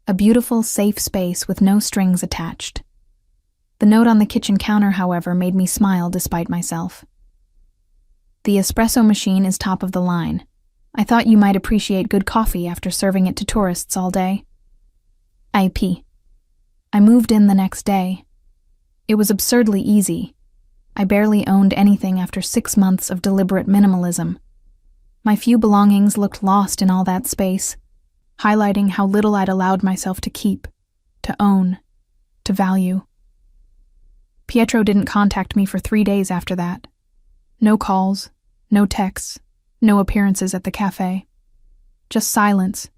Speaker 1: a beautiful, safe space with no strings attached. The note on the kitchen counter, however, made me smile despite myself. The espresso machine is top of the line. I thought you might appreciate good coffee after serving it to tourists all day. IP. I moved in the next day. It was absurdly easy. I barely owned anything after 6 months of deliberate minimalism. My few belongings looked lost in all that space, highlighting how little I'd allowed myself to keep, to own, to value. Pietro didn't contact me for 3 days after that. No calls, no texts, no appearances at the cafe. Just silence,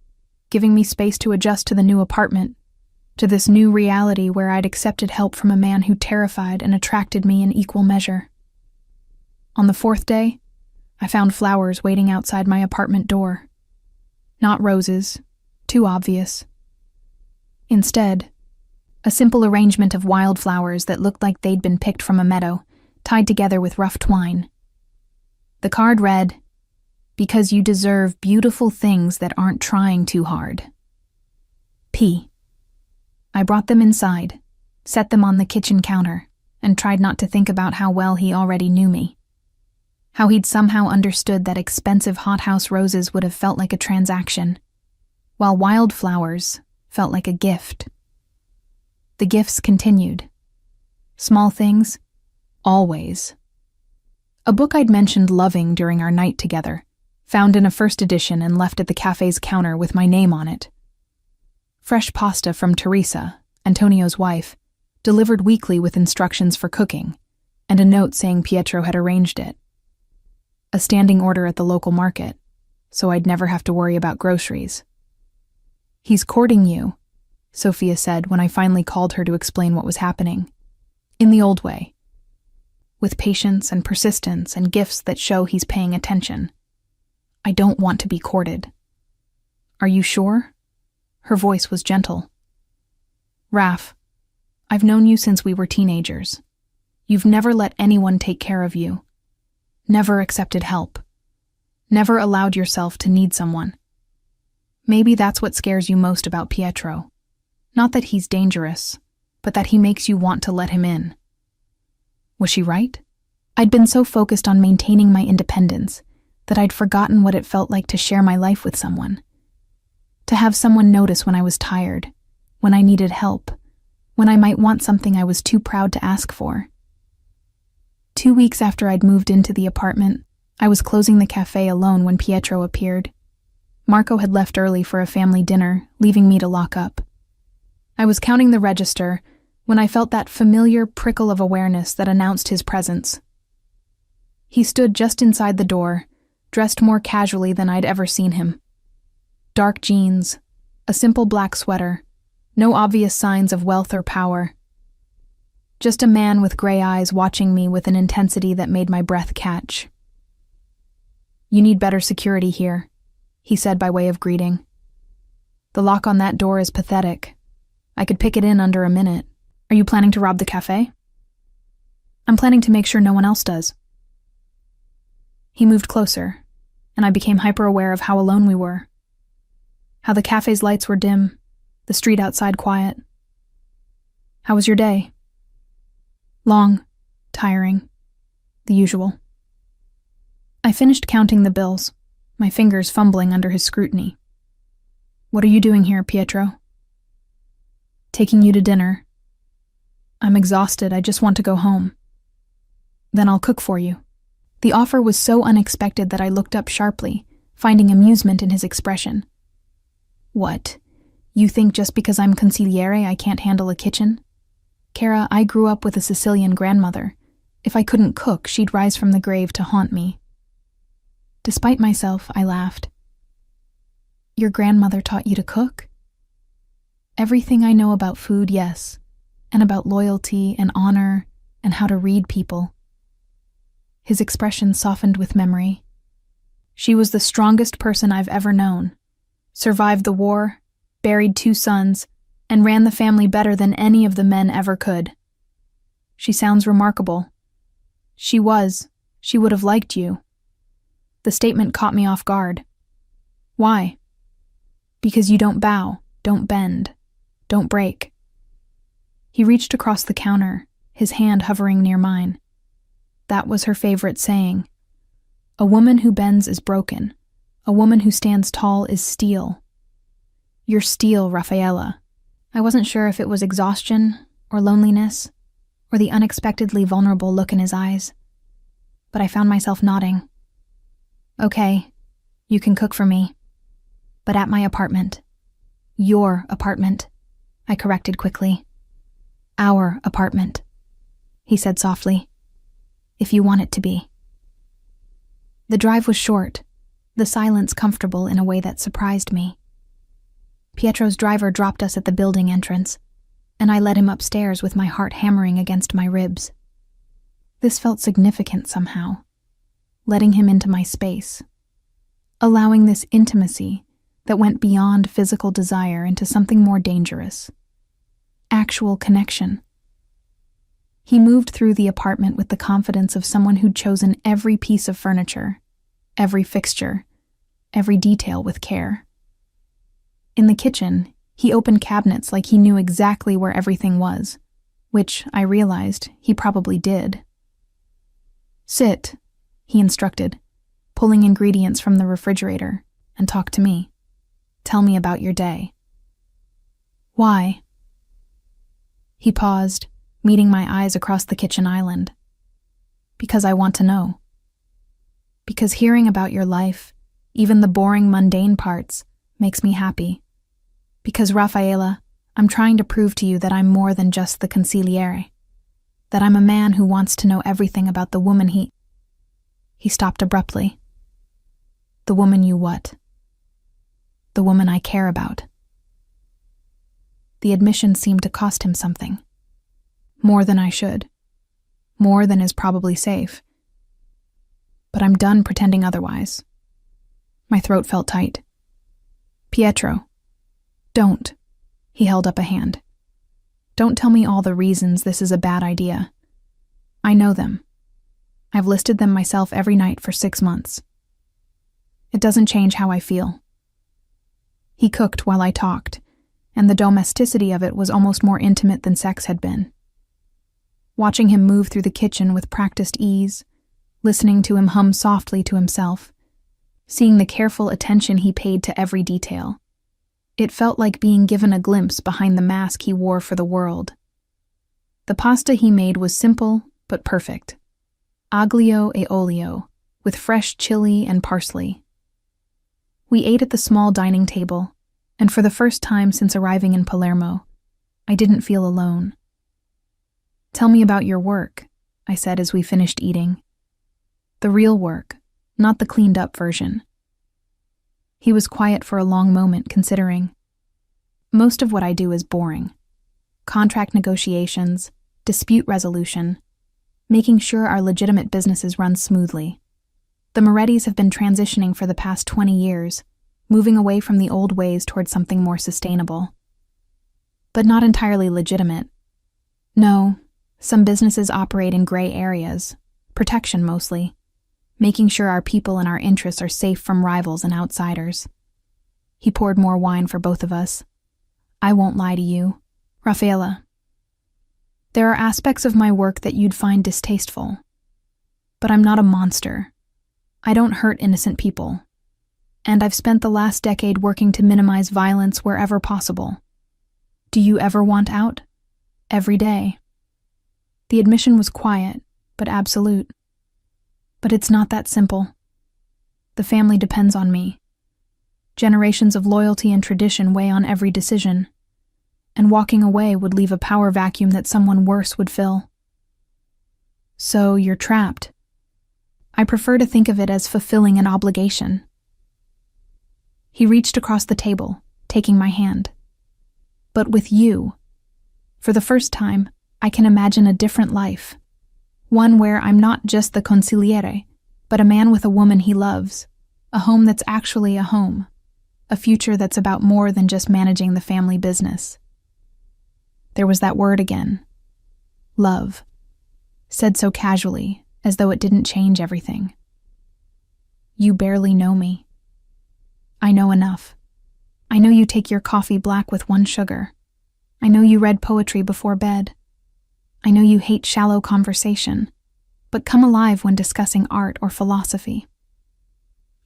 Speaker 1: giving me space to adjust to the new apartment, to this new reality where I'd accepted help from a man who terrified and attracted me in equal measure. On the 4th day, I found flowers waiting outside my apartment door. Not roses, too obvious. Instead, a simple arrangement of wildflowers that looked like they'd been picked from a meadow, tied together with rough twine. The card read, "Because you deserve beautiful things that aren't trying too hard. P." I brought them inside, set them on the kitchen counter, and tried not to think about how well he already knew me. How he'd somehow understood that expensive hothouse roses would have felt like a transaction, while wildflowers felt like a gift. The gifts continued. Small things, always. A book I'd mentioned loving during our night together, found in a first edition and left at the cafe's counter with my name on it. Fresh pasta from Teresa, Antonio's wife, delivered weekly with instructions for cooking, and a note saying Pietro had arranged it. A standing order at the local market, so I'd never have to worry about groceries. "He's courting you," Sophia said when I finally called her to explain what was happening. "In the old way. With patience and persistence and gifts that show he's paying attention. I don't want to be courted." "Are you sure?" Her voice was gentle. "Raf, I've known you since we were teenagers. You've never let anyone take care of you. Never accepted help. Never allowed yourself to need someone. Maybe that's what scares you most about Pietro. Not that he's dangerous, but that he makes you want to let him in." Was she right? I'd been so focused on maintaining my independence that I'd forgotten what it felt like to share my life with someone. To have someone notice when I was tired, when I needed help, when I might want something I was too proud to ask for. 2 weeks after I'd moved into the apartment, I was closing the cafe alone when Pietro appeared. Marco had left early for a family dinner, leaving me to lock up. I was counting the register when I felt that familiar prickle of awareness that announced his presence. He stood just inside the door, dressed more casually than I'd ever seen him. Dark jeans, a simple black sweater, no obvious signs of wealth or power. Just a man with gray eyes watching me with an intensity that made my breath catch. "You need better security here," he said by way of greeting. "The lock on that door is pathetic. I could pick it in under a minute. Are you planning to rob the cafe?" "I'm planning to make sure no one else does." He moved closer, and I became hyper-aware of how alone we were. How the cafe's lights were dim, the street outside quiet. "How was your day?" "Long, tiring, the usual." I finished counting the bills, my fingers fumbling under his scrutiny. "What are you doing here, Pietro?" "Taking you to dinner." "I'm exhausted, I just want to go home." "Then I'll cook for you." The offer was so unexpected that I looked up sharply, finding amusement in his expression. "What? You think just because I'm consigliere I can't handle a kitchen? Cara, I grew up with a Sicilian grandmother. If I couldn't cook, she'd rise from the grave to haunt me." Despite myself, I laughed. "Your grandmother taught you to cook?" "Everything I know about food, yes, and about loyalty and honor and how to read people." His expression softened with memory. "She was the strongest person I've ever known. Survived the war, buried 2 sons, and ran the family better than any of the men ever could. She sounds remarkable." She would have liked you." The statement caught me off guard. "Why?" "Because you don't bow, don't bend, don't break." He reached across the counter, his hand hovering near mine. That was her favorite saying. "A woman who bends is broken. A woman who stands tall is steel." "You're steel, Raffaella." I wasn't sure if it was exhaustion, or loneliness, or the unexpectedly vulnerable look in his eyes, but I found myself nodding. "Okay, you can cook for me, but at my apartment." "Your apartment," I corrected quickly. "Our apartment," he said softly. "If you want it to be." The drive was short, the silence comfortable in a way that surprised me. Pietro's driver dropped us at the building entrance, and I led him upstairs with my heart hammering against my ribs. This felt significant somehow, letting him into my space, allowing this intimacy that went beyond physical desire into something more dangerous. Actual connection. He moved through the apartment with the confidence of someone who'd chosen every piece of furniture, every fixture, every detail with care. In the kitchen, he opened cabinets like he knew exactly where everything was, which, I realized, he probably did. "Sit," he instructed, pulling ingredients from the refrigerator, "and talk to me. Tell me about your day." "Why?" He paused, meeting my eyes across the kitchen island. "Because I want to know. Because hearing about your life, even the boring, mundane parts, makes me happy. Because, Raffaella, I'm trying to prove to you that I'm more than just the consigliere. That I'm a man who wants to know everything about the woman he stopped abruptly. "The woman you what?" "The woman I care about." The admission seemed to cost him something. More than I should. More than is probably safe. But I'm done pretending otherwise. My throat felt tight. "Pietro, don't." He held up a hand. "Don't tell me all the reasons this is a bad idea. I know them. I've listed them myself every night for 6 months. It doesn't change how I feel." He cooked while I talked, and the domesticity of it was almost more intimate than sex had been. Watching him move through the kitchen with practiced ease, listening to him hum softly to himself, seeing the careful attention he paid to every detail, it felt like being given a glimpse behind the mask he wore for the world. The pasta he made was simple but perfect. Aglio e olio, with fresh chili and parsley. We ate at the small dining table, and for the first time since arriving in Palermo, I didn't feel alone. "Tell me about your work," I said as we finished eating. "The real work, not the cleaned-up version." He was quiet for a long moment, considering. "Most of what I do is boring. Contract negotiations, dispute resolution, making sure our legitimate businesses run smoothly. The Morettis have been transitioning for the past 20 years, moving away from the old ways towards something more sustainable. But not entirely legitimate. No, some businesses operate in gray areas, protection mostly, making sure our people and our interests are safe from rivals and outsiders." He poured more wine for both of us. "I won't lie to you, Rafaela. There are aspects of my work that you'd find distasteful. But I'm not a monster. I don't hurt innocent people. And I've spent the last decade working to minimize violence wherever possible. Do you ever want out? Every day." The admission was quiet, but absolute. "But it's not that simple. The family depends on me. Generations of loyalty and tradition weigh on every decision, and walking away would leave a power vacuum that someone worse would fill." "So you're trapped." "I prefer to think of it as fulfilling an obligation." He reached across the table, taking my hand. "But with you, for the first time, I can imagine a different life. One where I'm not just the consigliere, but a man with a woman he loves, a home that's actually a home, a future that's about more than just managing the family business." There was that word again. Love. Said so casually, as though it didn't change everything. "You barely know me." "I know enough. I know you take your coffee black with 1 sugar. I know you read poetry before bed. I know you hate shallow conversation, but come alive when discussing art or philosophy.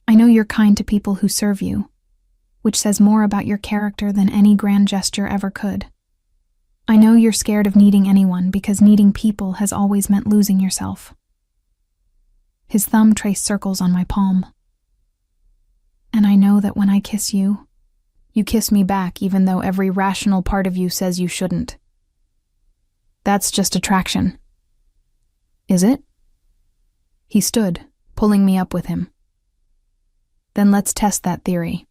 Speaker 1: I know you're kind to people who serve you, which says more about your character than any grand gesture ever could. I know you're scared of needing anyone because needing people has always meant losing yourself." His thumb traced circles on my palm. "And I know that when I kiss you, you kiss me back even though every rational part of you says you shouldn't. That's just attraction." "Is it?" He stood, pulling me up with him. "Then let's test that theory."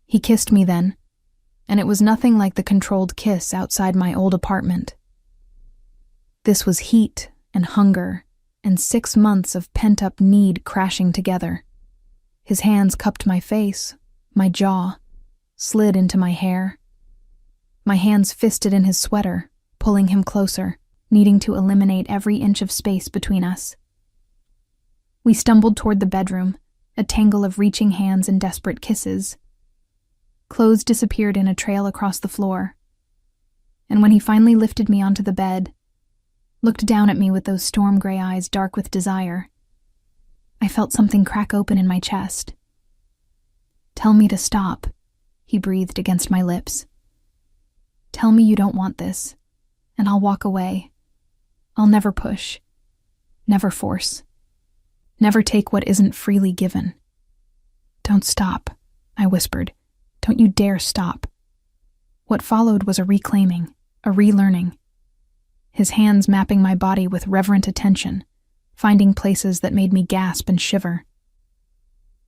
Speaker 1: He kissed me then, and it was nothing like the controlled kiss outside my old apartment. This was heat and hunger and 6 months of pent-up need crashing together. His hands cupped my face, my jaw, slid into my hair. My hands fisted in his sweater, pulling him closer, needing to eliminate every inch of space between us. We stumbled toward the bedroom, a tangle of reaching hands and desperate kisses. Clothes disappeared in a trail across the floor. And when he finally lifted me onto the bed, looked down at me with those storm-gray eyes dark with desire, I felt something crack open in my chest. "Tell me to stop," he breathed against my lips. "Tell me you don't want this, and I'll walk away. I'll never push, never force, never take what isn't freely given." "Don't stop," I whispered. "Don't you dare stop." What followed was a reclaiming, a relearning. His hands mapping my body with reverent attention, finding places that made me gasp and shiver.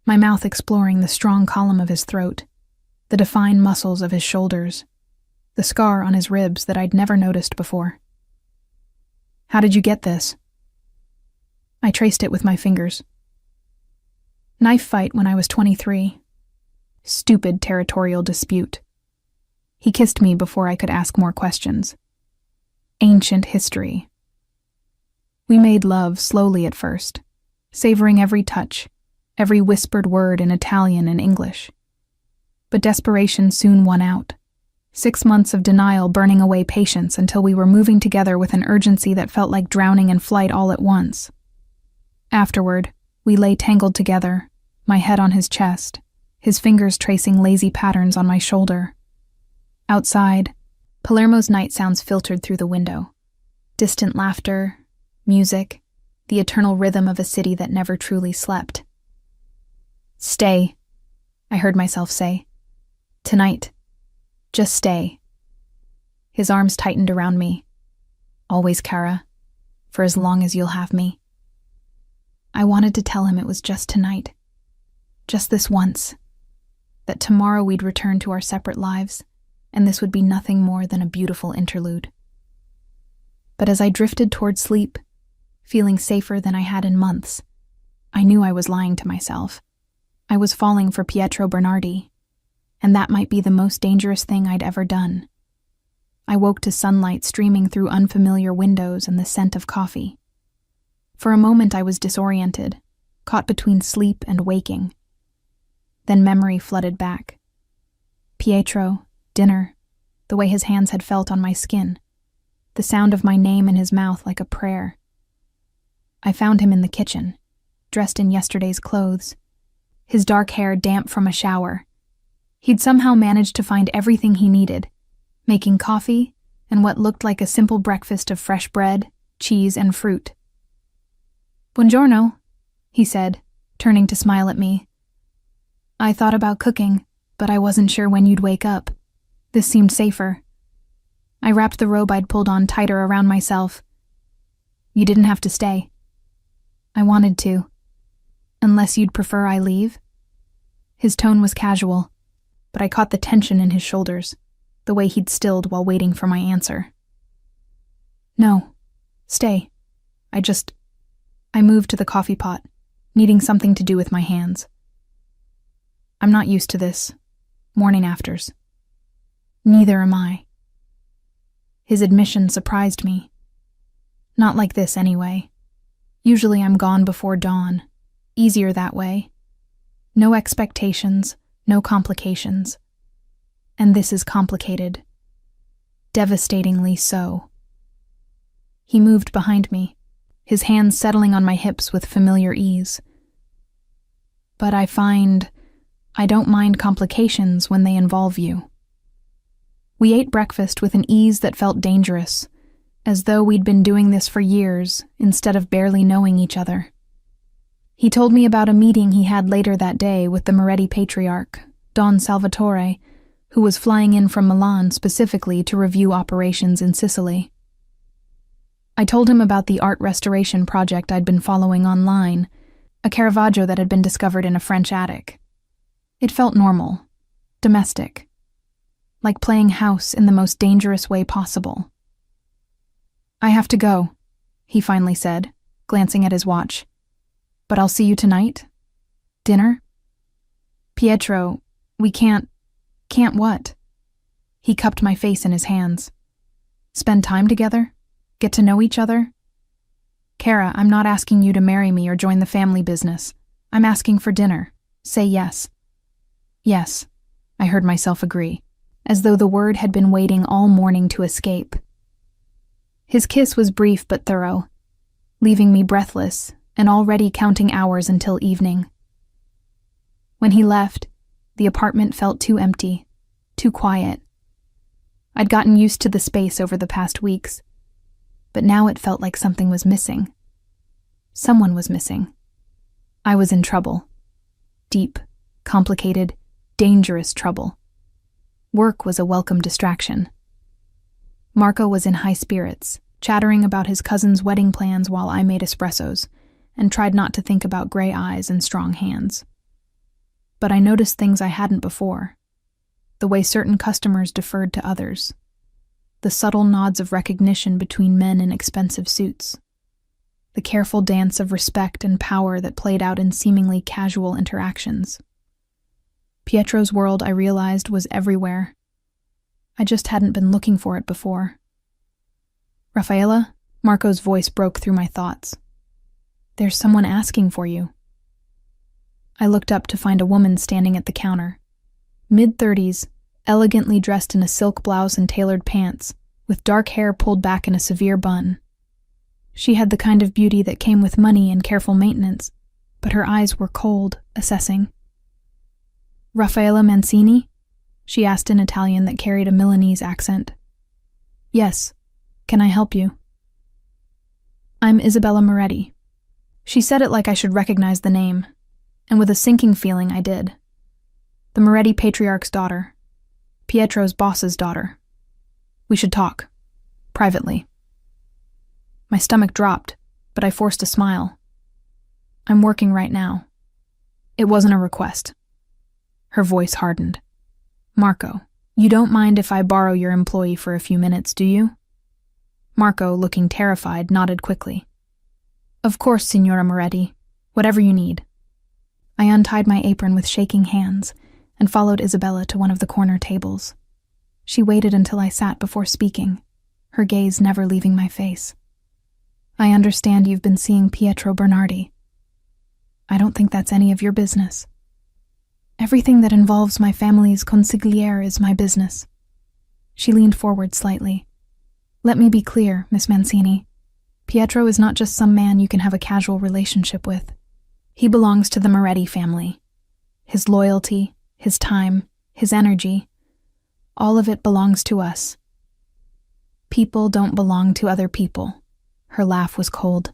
Speaker 1: My mouth exploring the strong column of his throat, the defined muscles of his shoulders, the scar on his ribs that I'd never noticed before. "How did you get this?" I traced it with my fingers. "Knife fight when I was 23. Stupid territorial dispute." He kissed me before I could ask more questions. "Ancient history." We made love slowly at first, savoring every touch, every whispered word in Italian and English. But desperation soon won out. 6 months of denial burning away patience until we were moving together with an urgency that felt like drowning and flight all at once. Afterward, we lay tangled together, my head on his chest, his fingers tracing lazy patterns on my shoulder. Outside, Palermo's night sounds filtered through the window. Distant laughter, music, the eternal rhythm of a city that never truly slept. "Stay," I heard myself say. "Tonight. Just stay." His arms tightened around me. "Always, Kara. For as long as you'll have me." I wanted to tell him it was just tonight. Just this once. That tomorrow we'd return to our separate lives, and this would be nothing more than a beautiful interlude. But as I drifted toward sleep, feeling safer than I had in months, I knew I was lying to myself. I was falling for Pietro Bernardi, and that might be the most dangerous thing I'd ever done. I woke to sunlight streaming through unfamiliar windows and the scent of coffee. For a moment I was disoriented, caught between sleep and waking. Then memory flooded back. Pietro, dinner, the way his hands had felt on my skin, the sound of my name in his mouth like a prayer. I found him in the kitchen, dressed in yesterday's clothes, his dark hair damp from a shower. He'd somehow managed to find everything he needed, making coffee and what looked like a simple breakfast of fresh bread, cheese, and fruit. "Buongiorno," he said, turning to smile at me. "I thought about cooking, but I wasn't sure when you'd wake up. This seemed safer." I wrapped the robe I'd pulled on tighter around myself. "You didn't have to stay." "I wanted to. Unless you'd prefer I leave?" His tone was casual, but I caught the tension in his shoulders, the way he'd stilled while waiting for my answer. "No, stay. I moved to the coffee pot, needing something to do with my hands. I'm not used to this. Morning afters. Neither am I." His admission surprised me. Not like this anyway. Usually I'm gone before dawn. Easier that way. No expectations, no complications. And this is complicated. Devastatingly so. He moved behind me, his hands settling on my hips with familiar ease. "But I don't mind complications when they involve you." We ate breakfast with an ease that felt dangerous, as though we'd been doing this for years instead of barely knowing each other. He told me about a meeting he had later that day with the Moretti patriarch, Don Salvatore, who was flying in from Milan specifically to review operations in Sicily. I told him about the art restoration project I'd been following online, a Caravaggio that had been discovered in a French attic. It felt normal, domestic, like playing house in the most dangerous way possible. "I have to go," he finally said, glancing at his watch. "But I'll see you tonight? Dinner?" "Pietro, we can't what?" He cupped my face in his hands. "Spend time together? Get to know each other?" "Kara, I'm not asking you to marry me or join the family business. I'm asking for dinner. Say yes." "Yes," I heard myself agree, as though the word had been waiting all morning to escape. His kiss was brief but thorough, leaving me breathless and already counting hours until evening. When he left, the apartment felt too empty, too quiet. I'd gotten used to the space over the past weeks, but now it felt like something was missing. Someone was missing. I was in trouble. Deep, complicated, dangerous trouble. Work was a welcome distraction. Marco was in high spirits, chattering about his cousin's wedding plans while I made espressos, and tried not to think about gray eyes and strong hands. But I noticed things I hadn't before. The way certain customers deferred to others. The subtle nods of recognition between men in expensive suits. The careful dance of respect and power that played out in seemingly casual interactions. Pietro's world, I realized, was everywhere. I just hadn't been looking for it before. "Raffaella?" Marco's voice broke through my thoughts. "There's someone asking for you." I looked up to find a woman standing at the counter. Mid-30s, elegantly dressed in a silk blouse and tailored pants, with dark hair pulled back in a severe bun. She had the kind of beauty that came with money and careful maintenance, but her eyes were cold, assessing. "Raffaella Mancini?" she asked in Italian that carried a Milanese accent. "Yes. Can I help you?" "I'm Isabella Moretti." She said it like I should recognize the name, and with a sinking feeling I did. The Moretti patriarch's daughter. Pietro's boss's daughter. We should talk. Privately. My stomach dropped, but I forced a smile. I'm working right now. It wasn't a request. Her voice hardened. Marco, you don't mind if I borrow your employee for a few minutes, do you? Marco, looking terrified, nodded quickly. Of course, Signora Moretti. Whatever you need. I untied my apron with shaking hands and followed Isabella to one of the corner tables. She waited until I sat before speaking, her gaze never leaving my face. I understand you've been seeing Pietro Bernardi. I don't think that's any of your business. Everything that involves my family's consigliere is my business. She leaned forward slightly. Let me be clear, Miss Mancini. Pietro is not just some man you can have a casual relationship with. He belongs to the Moretti family. His loyalty, his time, his energy, all of it belongs to us. People don't belong to other people. Her laugh was cold.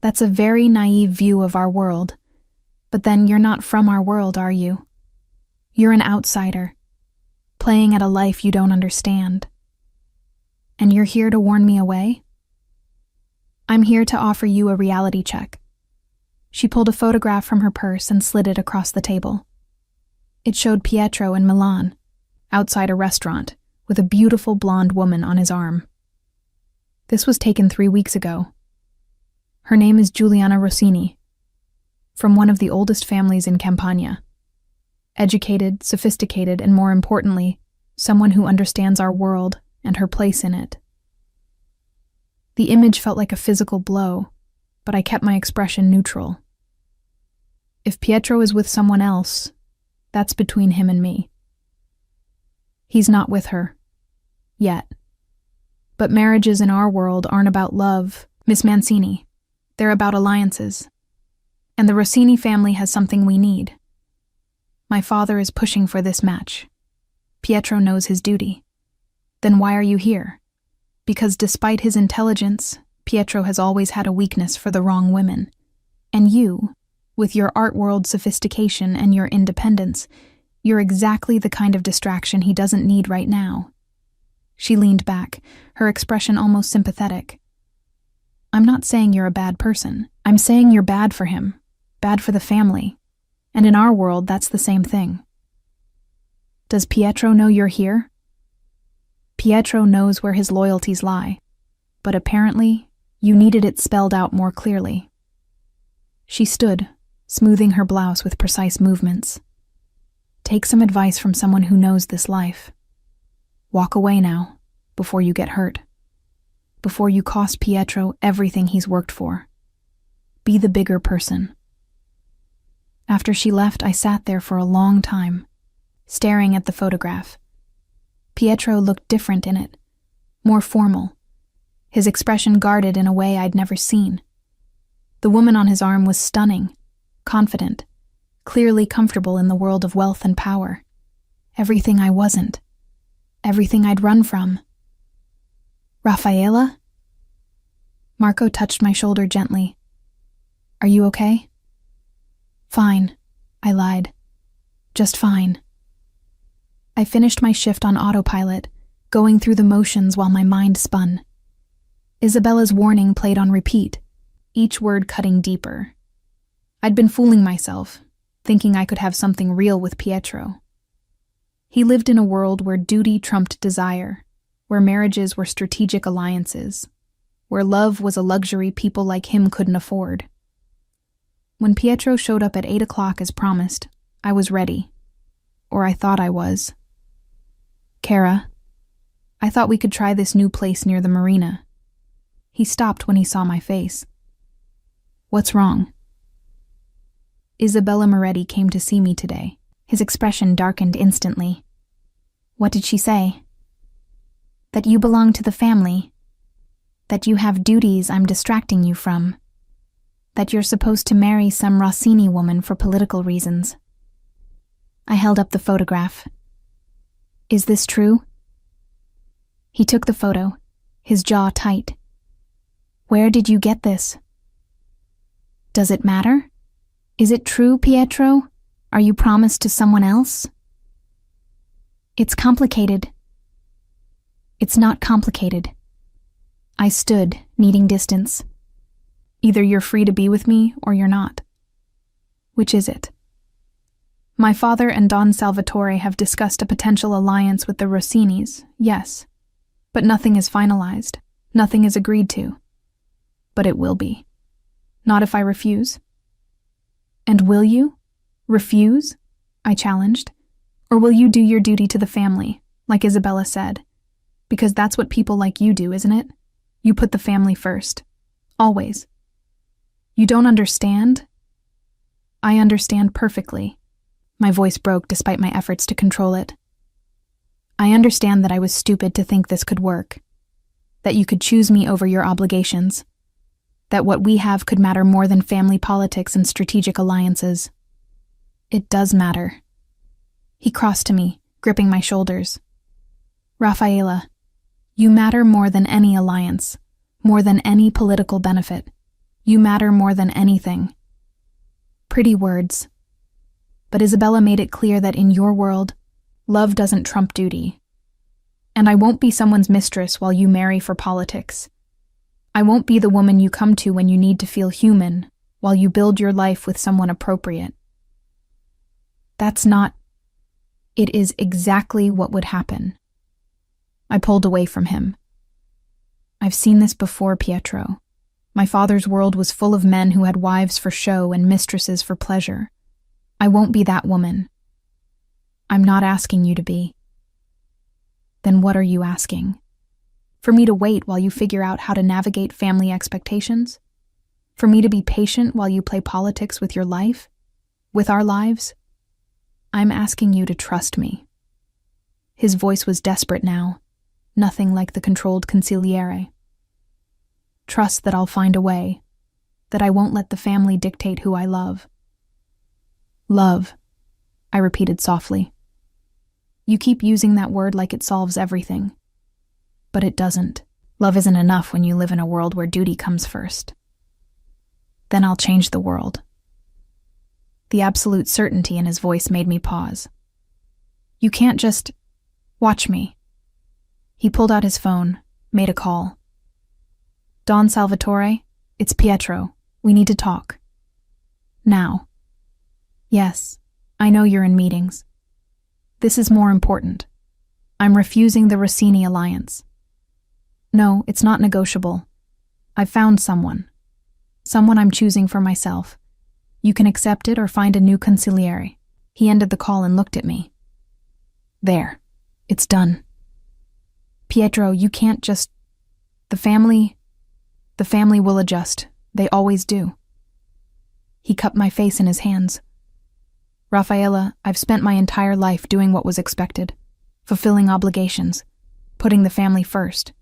Speaker 1: That's a very naive view of our world. But then you're not from our world, are you? You're an outsider, playing at a life you don't understand. And you're here to warn me away? I'm here to offer you a reality check. She pulled a photograph from her purse and slid it across the table. It showed Pietro in Milan, outside a restaurant, with a beautiful blonde woman on his arm. This was taken 3 weeks ago. Her name is Giuliana Rossini, from one of the oldest families in Campania. Educated, sophisticated, and more importantly, someone who understands our world and her place in it. The image felt like a physical blow, but I kept my expression neutral. If Pietro is with someone else, that's between him and me. He's not with her. Yet. But marriages in our world aren't about love, Miss Mancini. They're about alliances. And the Rossini family has something we need. My father is pushing for this match. Pietro knows his duty. Then why are you here? Because despite his intelligence, Pietro has always had a weakness for the wrong women. And you, with your art world sophistication and your independence, you're exactly the kind of distraction he doesn't need right now. She leaned back, her expression almost sympathetic. I'm not saying you're a bad person. I'm saying you're bad for him, bad for the family. And in our world, that's the same thing. Does Pietro know you're here? Pietro knows where his loyalties lie, but apparently, you needed it spelled out more clearly. She stood, smoothing her blouse with precise movements. Take some advice from someone who knows this life. Walk away now, before you get hurt. Before you cost Pietro everything he's worked for. Be the bigger person. After she left, I sat there for a long time, staring at the photograph. Pietro looked different in it, more formal, his expression guarded in a way I'd never seen. The woman on his arm was stunning, confident, clearly comfortable in the world of wealth and power. Everything I wasn't. Everything I'd run from. Raffaella? Marco touched my shoulder gently. Are you okay? Fine, I lied. Just fine. I finished my shift on autopilot, going through the motions while my mind spun. Isabella's warning played on repeat, each word cutting deeper. I'd been fooling myself, thinking I could have something real with Pietro. He lived in a world where duty trumped desire, where marriages were strategic alliances, where love was a luxury people like him couldn't afford. When Pietro showed up at 8 o'clock as promised, I was ready. Or I thought I was. Cara, I thought we could try this new place near the marina. He stopped when he saw my face. What's wrong? Isabella Moretti came to see me today. His expression darkened instantly. What did she say? That you belong to the family. That you have duties I'm distracting you from. That you're supposed to marry some Rossini woman for political reasons. I held up the photograph. Is this true? He took the photo, his jaw tight. Where did you get this? Does it matter? Is it true, Pietro? Are you promised to someone else? It's complicated. It's not complicated. I stood, needing distance. Either you're free to be with me or you're not. Which is it? My father and Don Salvatore have discussed a potential alliance with the Rossinis, yes. But nothing is finalized. Nothing is agreed to. But it will be. Not if I refuse. And will you? Refuse? I challenged. Or will you do your duty to the family, like Isabella said? Because that's what people like you do, isn't it? You put the family first. Always. You don't understand? I understand perfectly. My voice broke despite my efforts to control it. I understand that I was stupid to think this could work. That you could choose me over your obligations. That what we have could matter more than family politics and strategic alliances. It does matter. He crossed to me, gripping my shoulders. Rafaela, you matter more than any alliance, more than any political benefit. You matter more than anything. Pretty words. But Isabella made it clear that in your world, love doesn't trump duty. And I won't be someone's mistress while you marry for politics. I won't be the woman you come to when you need to feel human, while you build your life with someone appropriate. That's not... It is exactly what would happen. I pulled away from him. I've seen this before, Pietro. My father's world was full of men who had wives for show and mistresses for pleasure. I won't be that woman. I'm not asking you to be. Then what are you asking? For me to wait while you figure out how to navigate family expectations? For me to be patient while you play politics with your life? With our lives? I'm asking you to trust me. His voice was desperate now, nothing like the controlled consigliere. Trust that I'll find a way, that I won't let the family dictate who I love. Love, I repeated softly. You keep using that word like it solves everything. But it doesn't. Love isn't enough when you live in a world where duty comes first. Then I'll change the world. The absolute certainty in his voice made me pause. You can't just... Watch me. He pulled out his phone, made a call. Don Salvatore, it's Pietro. We need to talk. Now. Yes, I know you're in meetings. This is more important. I'm refusing the Rossini alliance. No, it's not negotiable. I've found someone. Someone I'm choosing for myself. You can accept it or find a new consigliere. He ended the call and looked at me. There. It's done. Pietro, you can't just... The family will adjust. They always do. He cupped my face in his hands. Rafaela, I've spent my entire life doing what was expected, fulfilling obligations, putting the family first.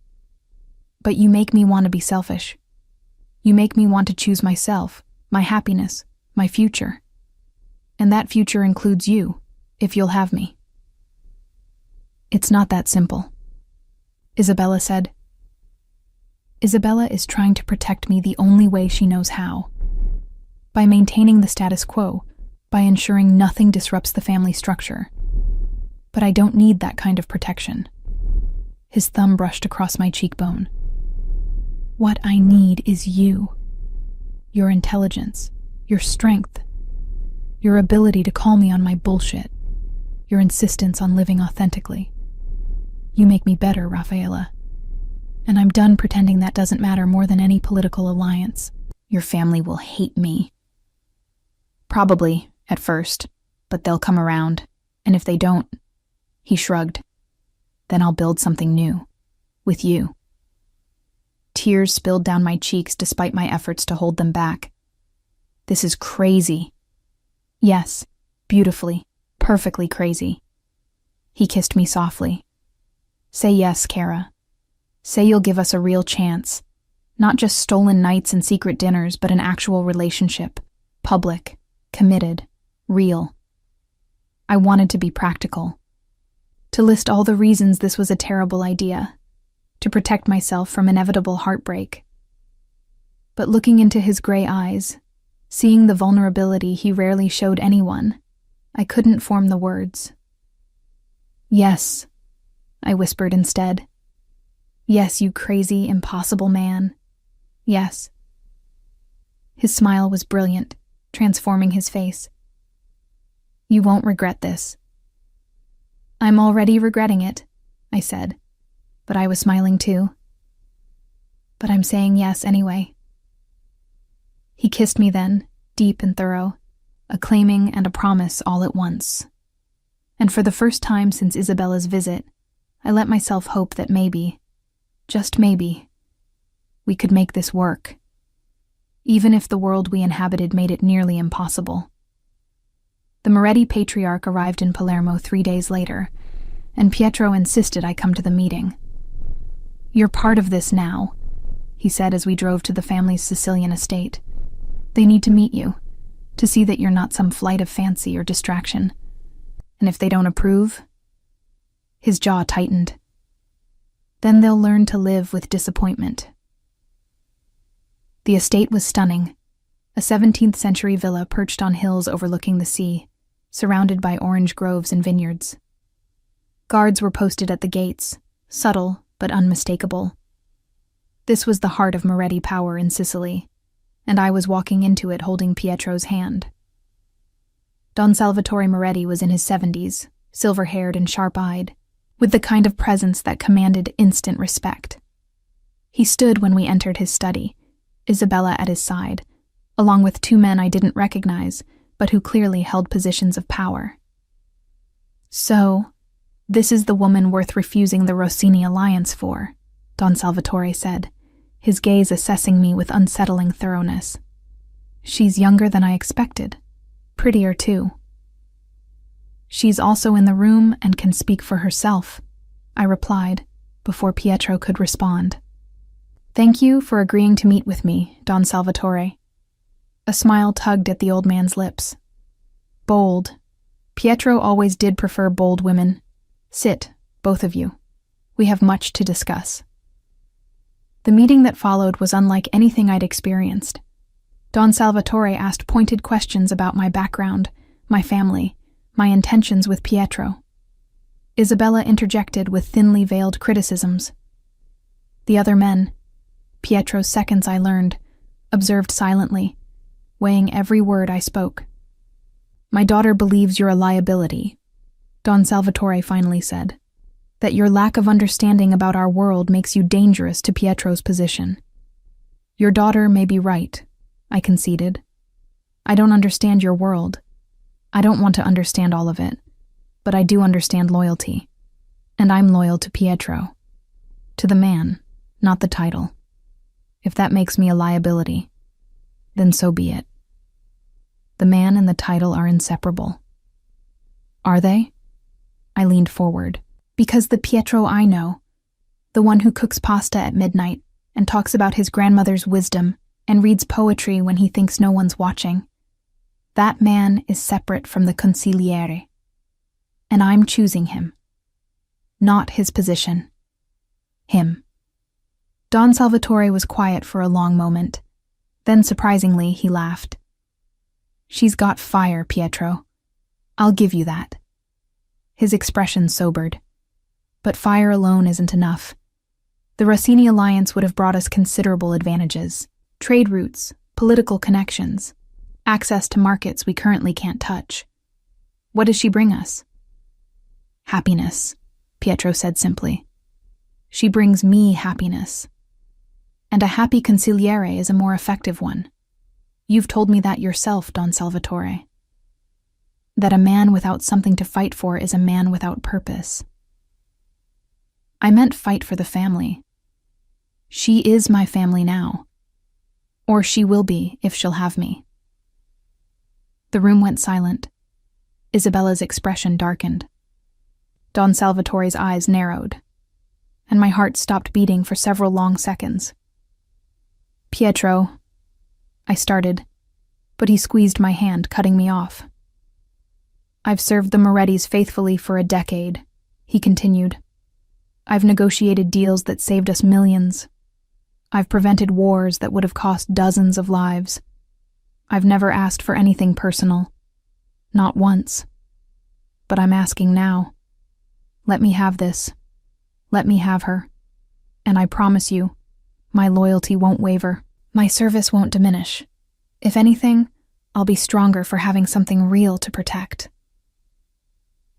Speaker 1: But you make me want to be selfish. You make me want to choose myself, my happiness, my future. And that future includes you, if you'll have me. It's not that simple, Isabella said. Isabella is trying to protect me the only way she knows how. By maintaining the status quo, by ensuring nothing disrupts the family structure. But I don't need that kind of protection. His thumb brushed across my cheekbone. What I need is you. Your intelligence, your strength, your ability to call me on my bullshit, your insistence on living authentically. You make me better, Rafaela. And I'm done pretending that doesn't matter more than any political alliance. Your family will hate me. Probably, at first, but they'll come around, and if they don't, he shrugged, then I'll build something new, with you. Tears spilled down my cheeks despite my efforts to hold them back. This is crazy. Yes, beautifully, perfectly crazy. He kissed me softly. Say yes, Kara. Say you'll give us a real chance. Not just stolen nights and secret dinners, but an actual relationship. Public, committed, real. I wanted to be practical. To list all the reasons this was a terrible idea. To protect myself from inevitable heartbreak. But looking into his gray eyes, seeing the vulnerability he rarely showed anyone, I couldn't form the words. Yes, I whispered instead. Yes, you crazy, impossible man. Yes. His smile was brilliant, transforming his face. You won't regret this. I'm already regretting it, I said, but I was smiling too. But I'm saying yes anyway. He kissed me then, deep and thorough, a claiming and a promise all at once. And for the first time since Isabella's visit, I let myself hope that maybe, just maybe, we could make this work, even if the world we inhabited made it nearly impossible. The Moretti patriarch arrived in Palermo 3 days later, and Pietro insisted I come to the meeting. You're part of this now, he said as we drove to the family's Sicilian estate. They need to meet you, to see that you're not some flight of fancy or distraction. And if they don't approve? His jaw tightened. Then they'll learn to live with disappointment. The estate was stunning, a 17th century villa perched on hills overlooking the sea, surrounded by orange groves and vineyards. Guards were posted at the gates, subtle but unmistakable. This was the heart of Moretti power in Sicily, and I was walking into it holding Pietro's hand. Don Salvatore Moretti was in his 70s, silver-haired and sharp-eyed, with the kind of presence that commanded instant respect. He stood when we entered his study, Isabella at his side, along with 2 men I didn't recognize, but who clearly held positions of power. So, this is the woman worth refusing the Rossini alliance for, Don Salvatore said, his gaze assessing me with unsettling thoroughness. She's younger than I expected. Prettier, too. She's also in the room and can speak for herself, I replied, before Pietro could respond. Thank you for agreeing to meet with me, Don Salvatore. A smile tugged at the old man's lips. Bold. Pietro always did prefer bold women. Sit, both of you. We have much to discuss. The meeting that followed was unlike anything I'd experienced. Don Salvatore asked pointed questions about my background, my family, my intentions with Pietro. Isabella interjected with thinly veiled criticisms. The other men, Pietro's seconds I learned, observed silently, weighing every word I spoke. My daughter believes you're a liability, Don Salvatore finally said, that your lack of understanding about our world makes you dangerous to Pietro's position. Your daughter may be right, I conceded. I don't understand your world. I don't want to understand all of it, but I do understand loyalty. And I'm loyal to Pietro. To the man, not the title. If that makes me a liability, then so be it. The man and the title are inseparable. Are they? I leaned forward. Because the Pietro I know, the one who cooks pasta at midnight and talks about his grandmother's wisdom and reads poetry when he thinks no one's watching, that man is separate from the consigliere. And I'm choosing him. Not his position. Him. Don Salvatore was quiet for a long moment. Then, surprisingly, he laughed. She's got fire, Pietro. I'll give you that. His expression sobered. But fire alone isn't enough. The Rossini alliance would have brought us considerable advantages. Trade routes, political connections, access to markets we currently can't touch. What does she bring us? Happiness, Pietro said simply. She brings me happiness. And a happy consigliere is a more effective one. You've told me that yourself, Don Salvatore. That a man without something to fight for is a man without purpose. I meant fight for the family. She is my family now. Or she will be if she'll have me. The room went silent. Isabella's expression darkened. Don Salvatore's eyes narrowed, and my heart stopped beating for several long seconds. Pietro, I started, but he squeezed my hand, cutting me off. I've served the Morettis faithfully for a decade, he continued. I've negotiated deals that saved us millions. I've prevented wars that would have cost dozens of lives. I've never asked for anything personal. Not once. But I'm asking now. Let me have this. Let me have her. And I promise you, my loyalty won't waver. My service won't diminish. If anything, I'll be stronger for having something real to protect."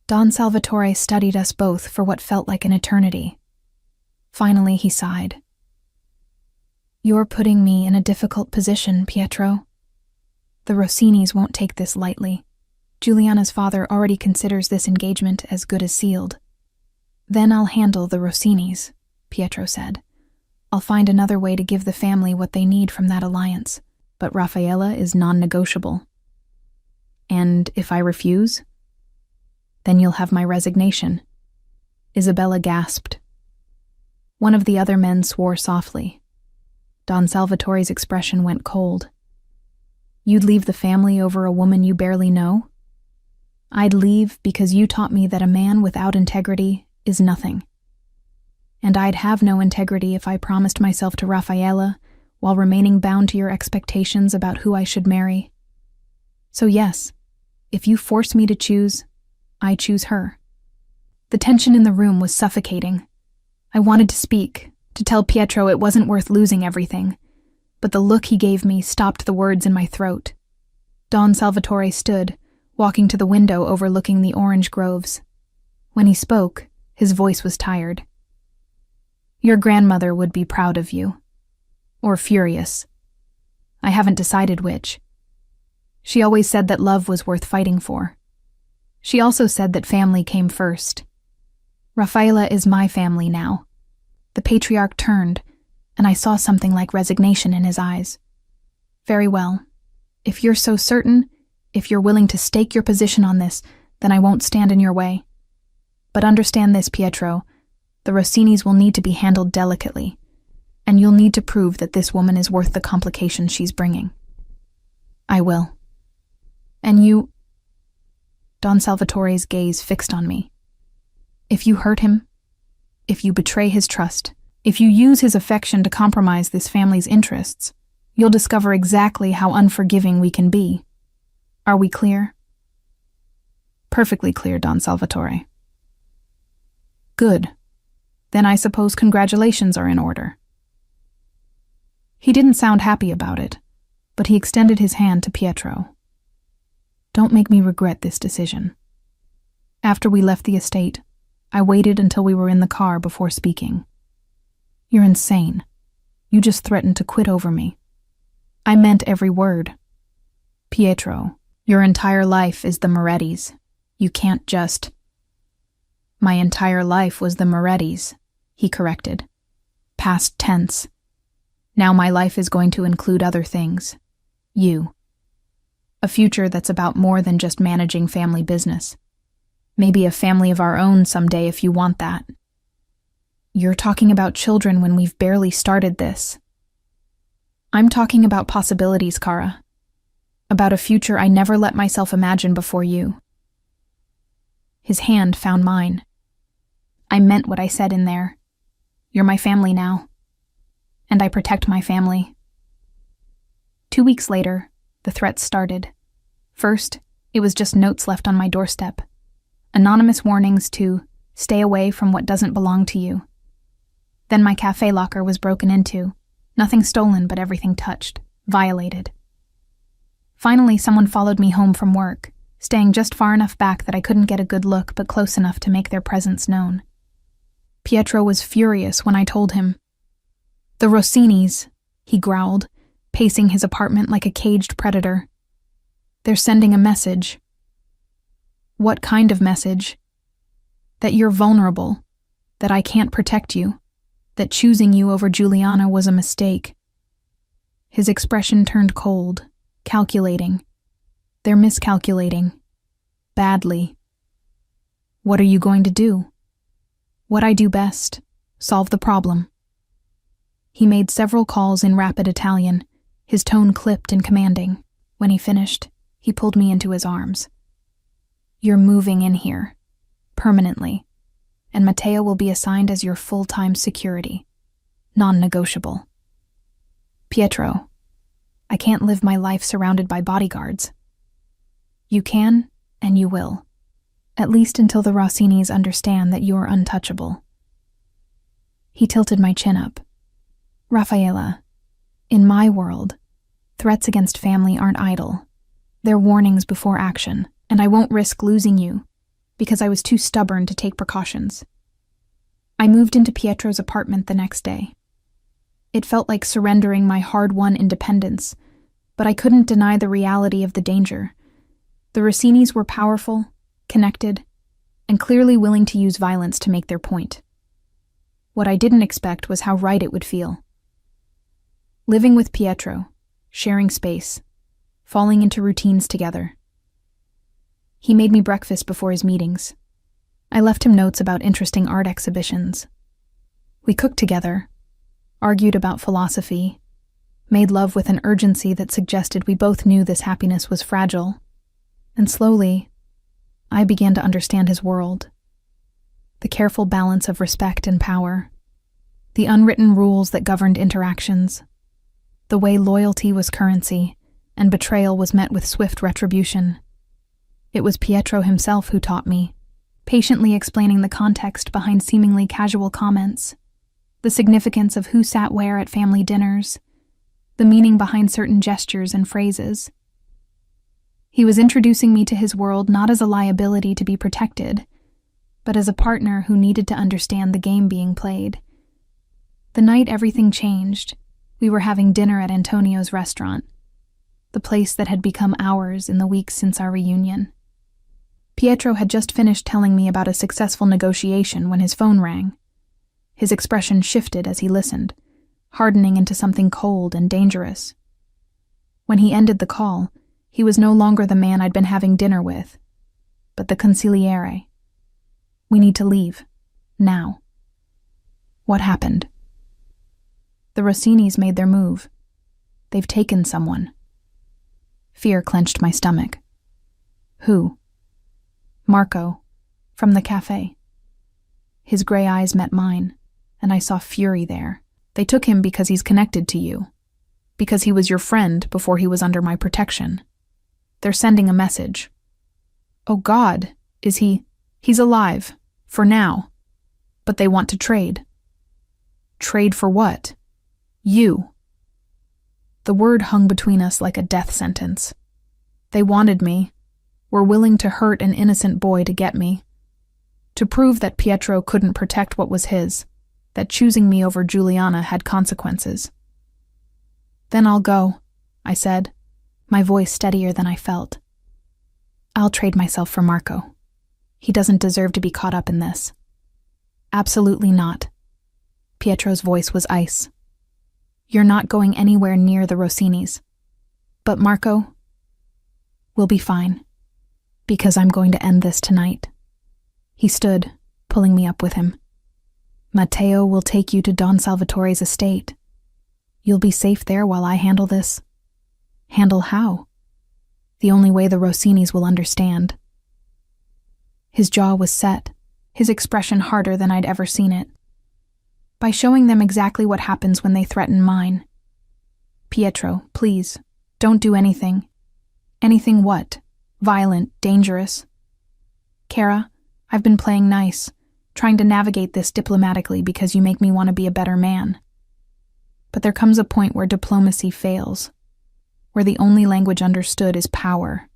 Speaker 1: Don Salvatore studied us both for what felt like an eternity. Finally, he sighed. "You're putting me in a difficult position, Pietro. The Rossinis won't take this lightly. Giuliana's father already considers this engagement as good as sealed." "Then I'll handle the Rossinis," Pietro said. "I'll find another way to give the family what they need from that alliance. But Raffaella is non-negotiable." "And if I refuse?" "Then you'll have my resignation." Isabella gasped. One of the other men swore softly. Don Salvatore's expression went cold. "You'd leave the family over a woman you barely know?" "I'd leave because you taught me that a man without integrity is nothing. And I'd have no integrity if I promised myself to Raffaella while remaining bound to your expectations about who I should marry. So yes, if you force me to choose, I choose her." The tension in the room was suffocating. I wanted to speak, to tell Pietro it wasn't worth losing everything, but the look he gave me stopped the words in my throat. Don Salvatore stood, walking to the window overlooking the orange groves. When he spoke, his voice was tired. "Your grandmother would be proud of you. Or furious. I haven't decided which. She always said that love was worth fighting for. She also said that family came first. Raffaella is my family now." The patriarch turned, and I saw something like resignation in his eyes. "Very well. If you're so certain, if you're willing to stake your position on this, then I won't stand in your way. But understand this, Pietro, the Rossinis will need to be handled delicately, and you'll need to prove that this woman is worth the complications she's bringing." "I will." "And you—" Don Salvatore's gaze fixed on me. "If you hurt him, if you betray his trust, if you use his affection to compromise this family's interests, you'll discover exactly how unforgiving we can be. Are we clear?" "Perfectly clear, Don Salvatore." "Good. Then I suppose congratulations are in order." He didn't sound happy about it, but he extended his hand to Pietro. "Don't make me regret this decision." After we left the estate, I waited until we were in the car before speaking. "You're insane. You just threatened to quit over me." "I meant every word." "Pietro, your entire life is the Moretti's. You can't just—" "My entire life was the Moretti's," he corrected. "Past tense. Now my life is going to include other things. You. A future that's about more than just managing family business. Maybe a family of our own someday if you want that." "You're talking about children when we've barely started this." "I'm talking about possibilities, Cara. About a future I never let myself imagine before you." His hand found mine. "I meant what I said in there. You're my family now. And I protect my family." 2 weeks later, the threats started. First, it was just notes left on my doorstep. Anonymous warnings to stay away from what doesn't belong to you. Then my cafe locker was broken into. Nothing stolen, but everything touched, violated. Finally, someone followed me home from work, staying just far enough back that I couldn't get a good look, but close enough to make their presence known. Pietro was furious when I told him. "The Rossinis," he growled, pacing his apartment like a caged predator. "They're sending a message." "What kind of message?" "That you're vulnerable, that I can't protect you, that choosing you over Giuliana was a mistake." His expression turned cold, calculating. "They're miscalculating. Badly." "What are you going to do?" "What I do best, solve the problem." He made several calls in rapid Italian, his tone clipped and commanding. When he finished, he pulled me into his arms. "You're moving in here, permanently, and Matteo will be assigned as your full-time security, non-negotiable." "Pietro, I can't live my life surrounded by bodyguards." "You can, and you will, at least until the Rossinis understand that you're untouchable." He tilted my chin up. Raffaella, in my world, threats against family aren't idle. They're warnings before action, and I won't risk losing you because I was too stubborn to take precautions. I moved into Pietro's apartment the next day. It felt like surrendering my hard-won independence, but I couldn't deny the reality of the danger. The Rossinis were powerful, connected, and clearly willing to use violence to make their point. What I didn't expect was how right it would feel. Living with Pietro, sharing space, falling into routines together. He made me breakfast before his meetings. I left him notes about interesting art exhibitions. We cooked together, argued about philosophy, made love with an urgency that suggested we both knew this happiness was fragile. And slowly, I began to understand his world. The careful balance of respect and power, the unwritten rules that governed interactions, the way loyalty was currency and betrayal was met with swift retribution. It was Pietro himself who taught me, patiently explaining the context behind seemingly casual comments, the significance of who sat where at family dinners, the meaning behind certain gestures and phrases. He was introducing me to his world not as a liability to be protected, but as a partner who needed to understand the game being played. The night everything changed, we were having dinner at Antonio's restaurant, the place that had become ours in the weeks since our reunion. Pietro had just finished telling me about a successful negotiation when his phone rang. His expression shifted as he listened, hardening into something cold and dangerous. When he ended the call, he was no longer the man I'd been having dinner with, but the consigliere. We need to leave. Now. What happened? The Rossinis made their move. They've taken someone. Fear clenched my stomach. Who? Marco, from the cafe. His gray eyes met mine, and I saw fury there. They took him because he's connected to you, because he was your friend before he was under my protection. They're sending a message. Oh God, is he? He's alive, for now. But they want to trade. Trade for what? You. The word hung between us like a death sentence. They wanted me, were willing to hurt an innocent boy to get me, to prove that Pietro couldn't protect what was his, that choosing me over Juliana had consequences. Then I'll go, I said, my voice steadier than I felt. I'll trade myself for Marco. He doesn't deserve to be caught up in this. Absolutely not. Pietro's voice was ice. You're not going anywhere near the Rossinis. But Marco will be fine, because I'm going to end this tonight. He stood, pulling me up with him. Matteo will take you to Don Salvatore's estate. You'll be safe there while I handle this. Handle how? The only way the Rossinis will understand. His jaw was set, his expression harder than I'd ever seen it. By showing them exactly what happens when they threaten mine. Pietro, please, don't do anything. Anything what? Violent, dangerous. Cara, I've been playing nice, trying to navigate this diplomatically because you make me want to be a better man. But there comes a point where diplomacy fails, where the only language understood is power.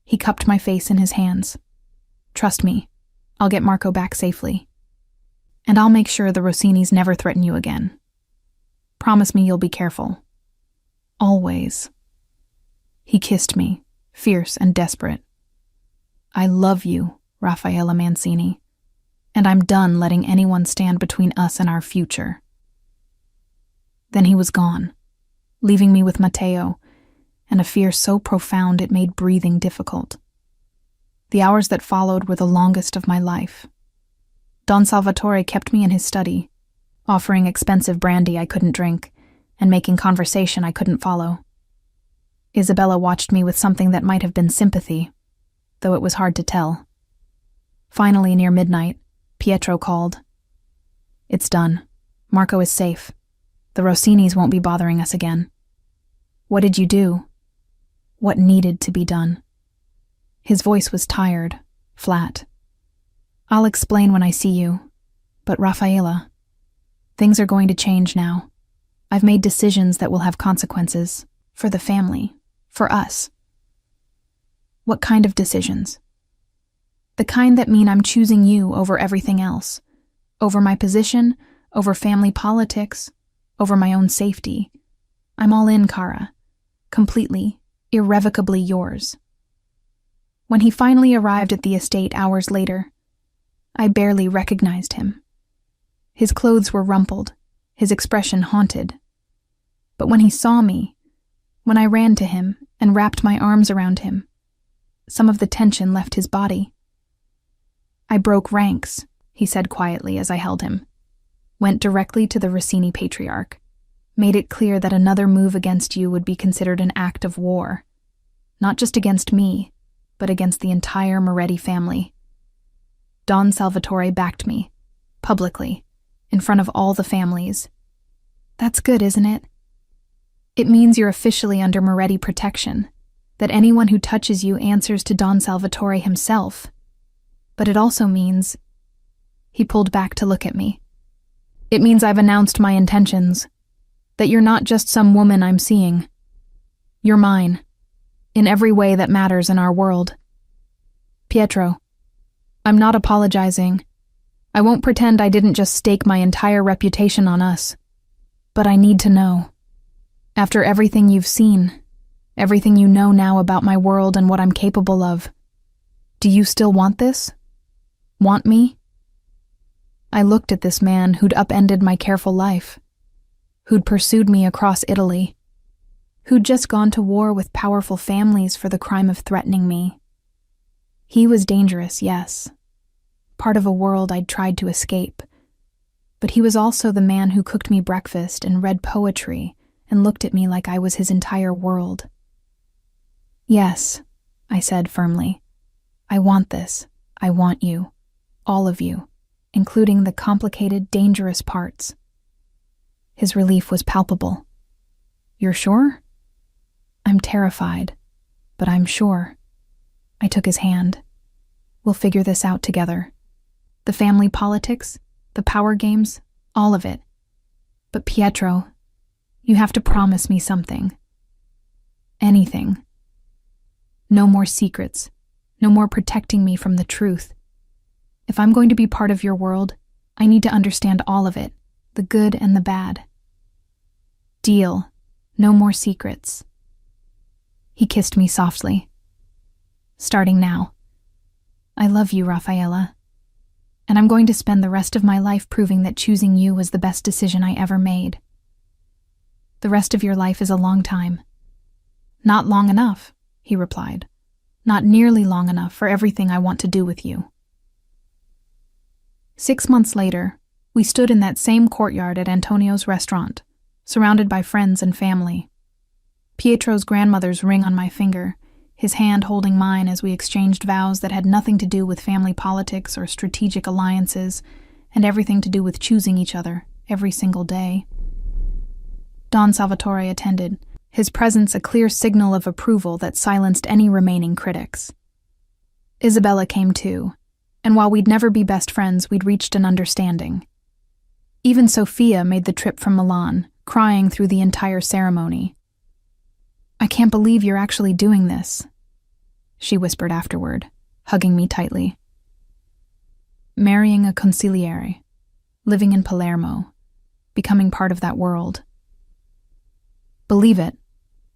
Speaker 1: He cupped my face in his hands. Trust me, I'll get Marco back safely. And I'll make sure the Rossinis never threaten you again. Promise me you'll be careful. Always. He kissed me, fierce and desperate. I love you, Raffaella Mancini, and I'm done letting anyone stand between us and our future. Then he was gone, leaving me with Matteo, and a fear so profound it made breathing difficult. The hours that followed were the longest of my life. Don Salvatore kept me in his study, offering expensive brandy I couldn't drink, and making conversation I couldn't follow. Isabella watched me with something that might have been sympathy, though it was hard to tell. Finally, near midnight, Pietro called. It's done. Marco is safe. The Rossinis won't be bothering us again. What did you do? What needed to be done? His voice was tired, flat. I'll explain when I see you, but Raffaella, Things are going to change now. I've made decisions that will have consequences. For the family. For us. What kind of decisions? The kind that mean I'm choosing you over everything else. Over my position, over family politics, over my own safety. I'm all in, Kara. Completely, irrevocably yours. When he finally arrived at the estate hours later, I barely recognized him. His clothes were rumpled, his expression haunted. But when he saw me, when I ran to him and wrapped my arms around him, some of the tension left his body. I broke ranks, he said quietly as I held him. Went directly to the Rossini patriarch. Made it clear that another move against you would be considered an act of war. Not just against me, but against the entire Moretti family. Don Salvatore backed me, publicly, in front of all the families. That's good, isn't it? It means you're officially under Moretti protection, that anyone who touches you answers to Don Salvatore himself. But it also means... He pulled back to look at me. It means I've announced my intentions, that you're not just some woman I'm seeing. You're mine, in every way that matters in our world. Pietro, I'm not apologizing. I won't pretend I didn't just stake my entire reputation on us. But I need to know. After everything you've seen, everything you know now about my world and what I'm capable of, do you still want this? Want me? I looked at this man who'd upended my careful life, who'd pursued me across Italy, who'd just gone to war with powerful families for the crime of threatening me. He was dangerous, yes, part of a world I'd tried to escape, but he was also the man who cooked me breakfast and read poetry and looked at me like I was his entire world. Yes, I said firmly. I want this. I want you. All of you, including the complicated, dangerous parts. His relief was palpable. You're sure? I'm terrified, but I'm sure. I took his hand. We'll figure this out together. The family politics, the power games, all of it. But Pietro, you have to promise me something. Anything. No more secrets. No more protecting me from the truth. If I'm going to be part of your world, I need to understand all of it, the good and the bad. Deal. No more secrets. He kissed me softly. Starting now. I love you, Raffaella. And I'm going to spend the rest of my life proving that choosing you was the best decision I ever made. The rest of your life is a long time. Not long enough, he replied. Not nearly long enough for everything I want to do with you. 6 months later, we stood in that same courtyard at Antonio's restaurant, surrounded by friends and family. Pietro's grandmother's ring on my finger, his hand holding mine as we exchanged vows that had nothing to do with family politics or strategic alliances, and everything to do with choosing each other every single day. Don Salvatore attended, his presence a clear signal of approval that silenced any remaining critics. Isabella came too, and while we'd never be best friends, we'd reached an understanding. Even Sophia made the trip from Milan, crying through the entire ceremony. I can't believe you're actually doing this, she whispered afterward, hugging me tightly. Marrying a consigliere, living in Palermo, becoming part of that world. Believe it,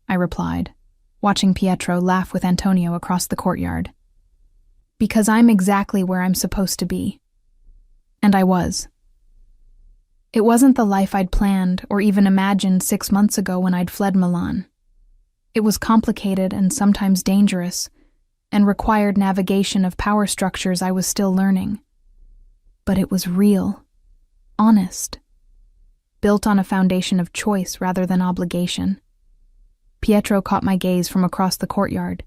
Speaker 1: I replied, watching Pietro laugh with Antonio across the courtyard. Because I'm exactly where I'm supposed to be. And I was. It wasn't the life I'd planned or even imagined 6 months ago when I'd fled Milan. It was complicated and sometimes dangerous, and required navigation of power structures I was still learning. But it was real, honest, built on a foundation of choice rather than obligation. Pietro caught my gaze from across the courtyard,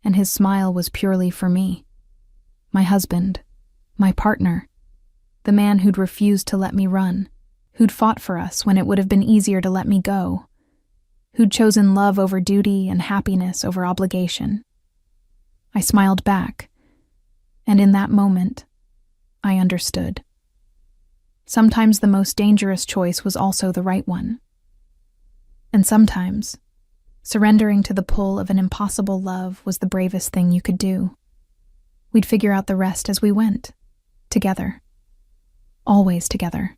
Speaker 1: and his smile was purely for me. My husband, my partner, the man who'd refused to let me run, who'd fought for us when it would have been easier to let me go, who'd chosen love over duty and happiness over obligation. I smiled back, and in that moment, I understood. Sometimes the most dangerous choice was also the right one. And sometimes, surrendering to the pull of an impossible love was the bravest thing you could do. We'd figure out the rest as we went. Together. Always together.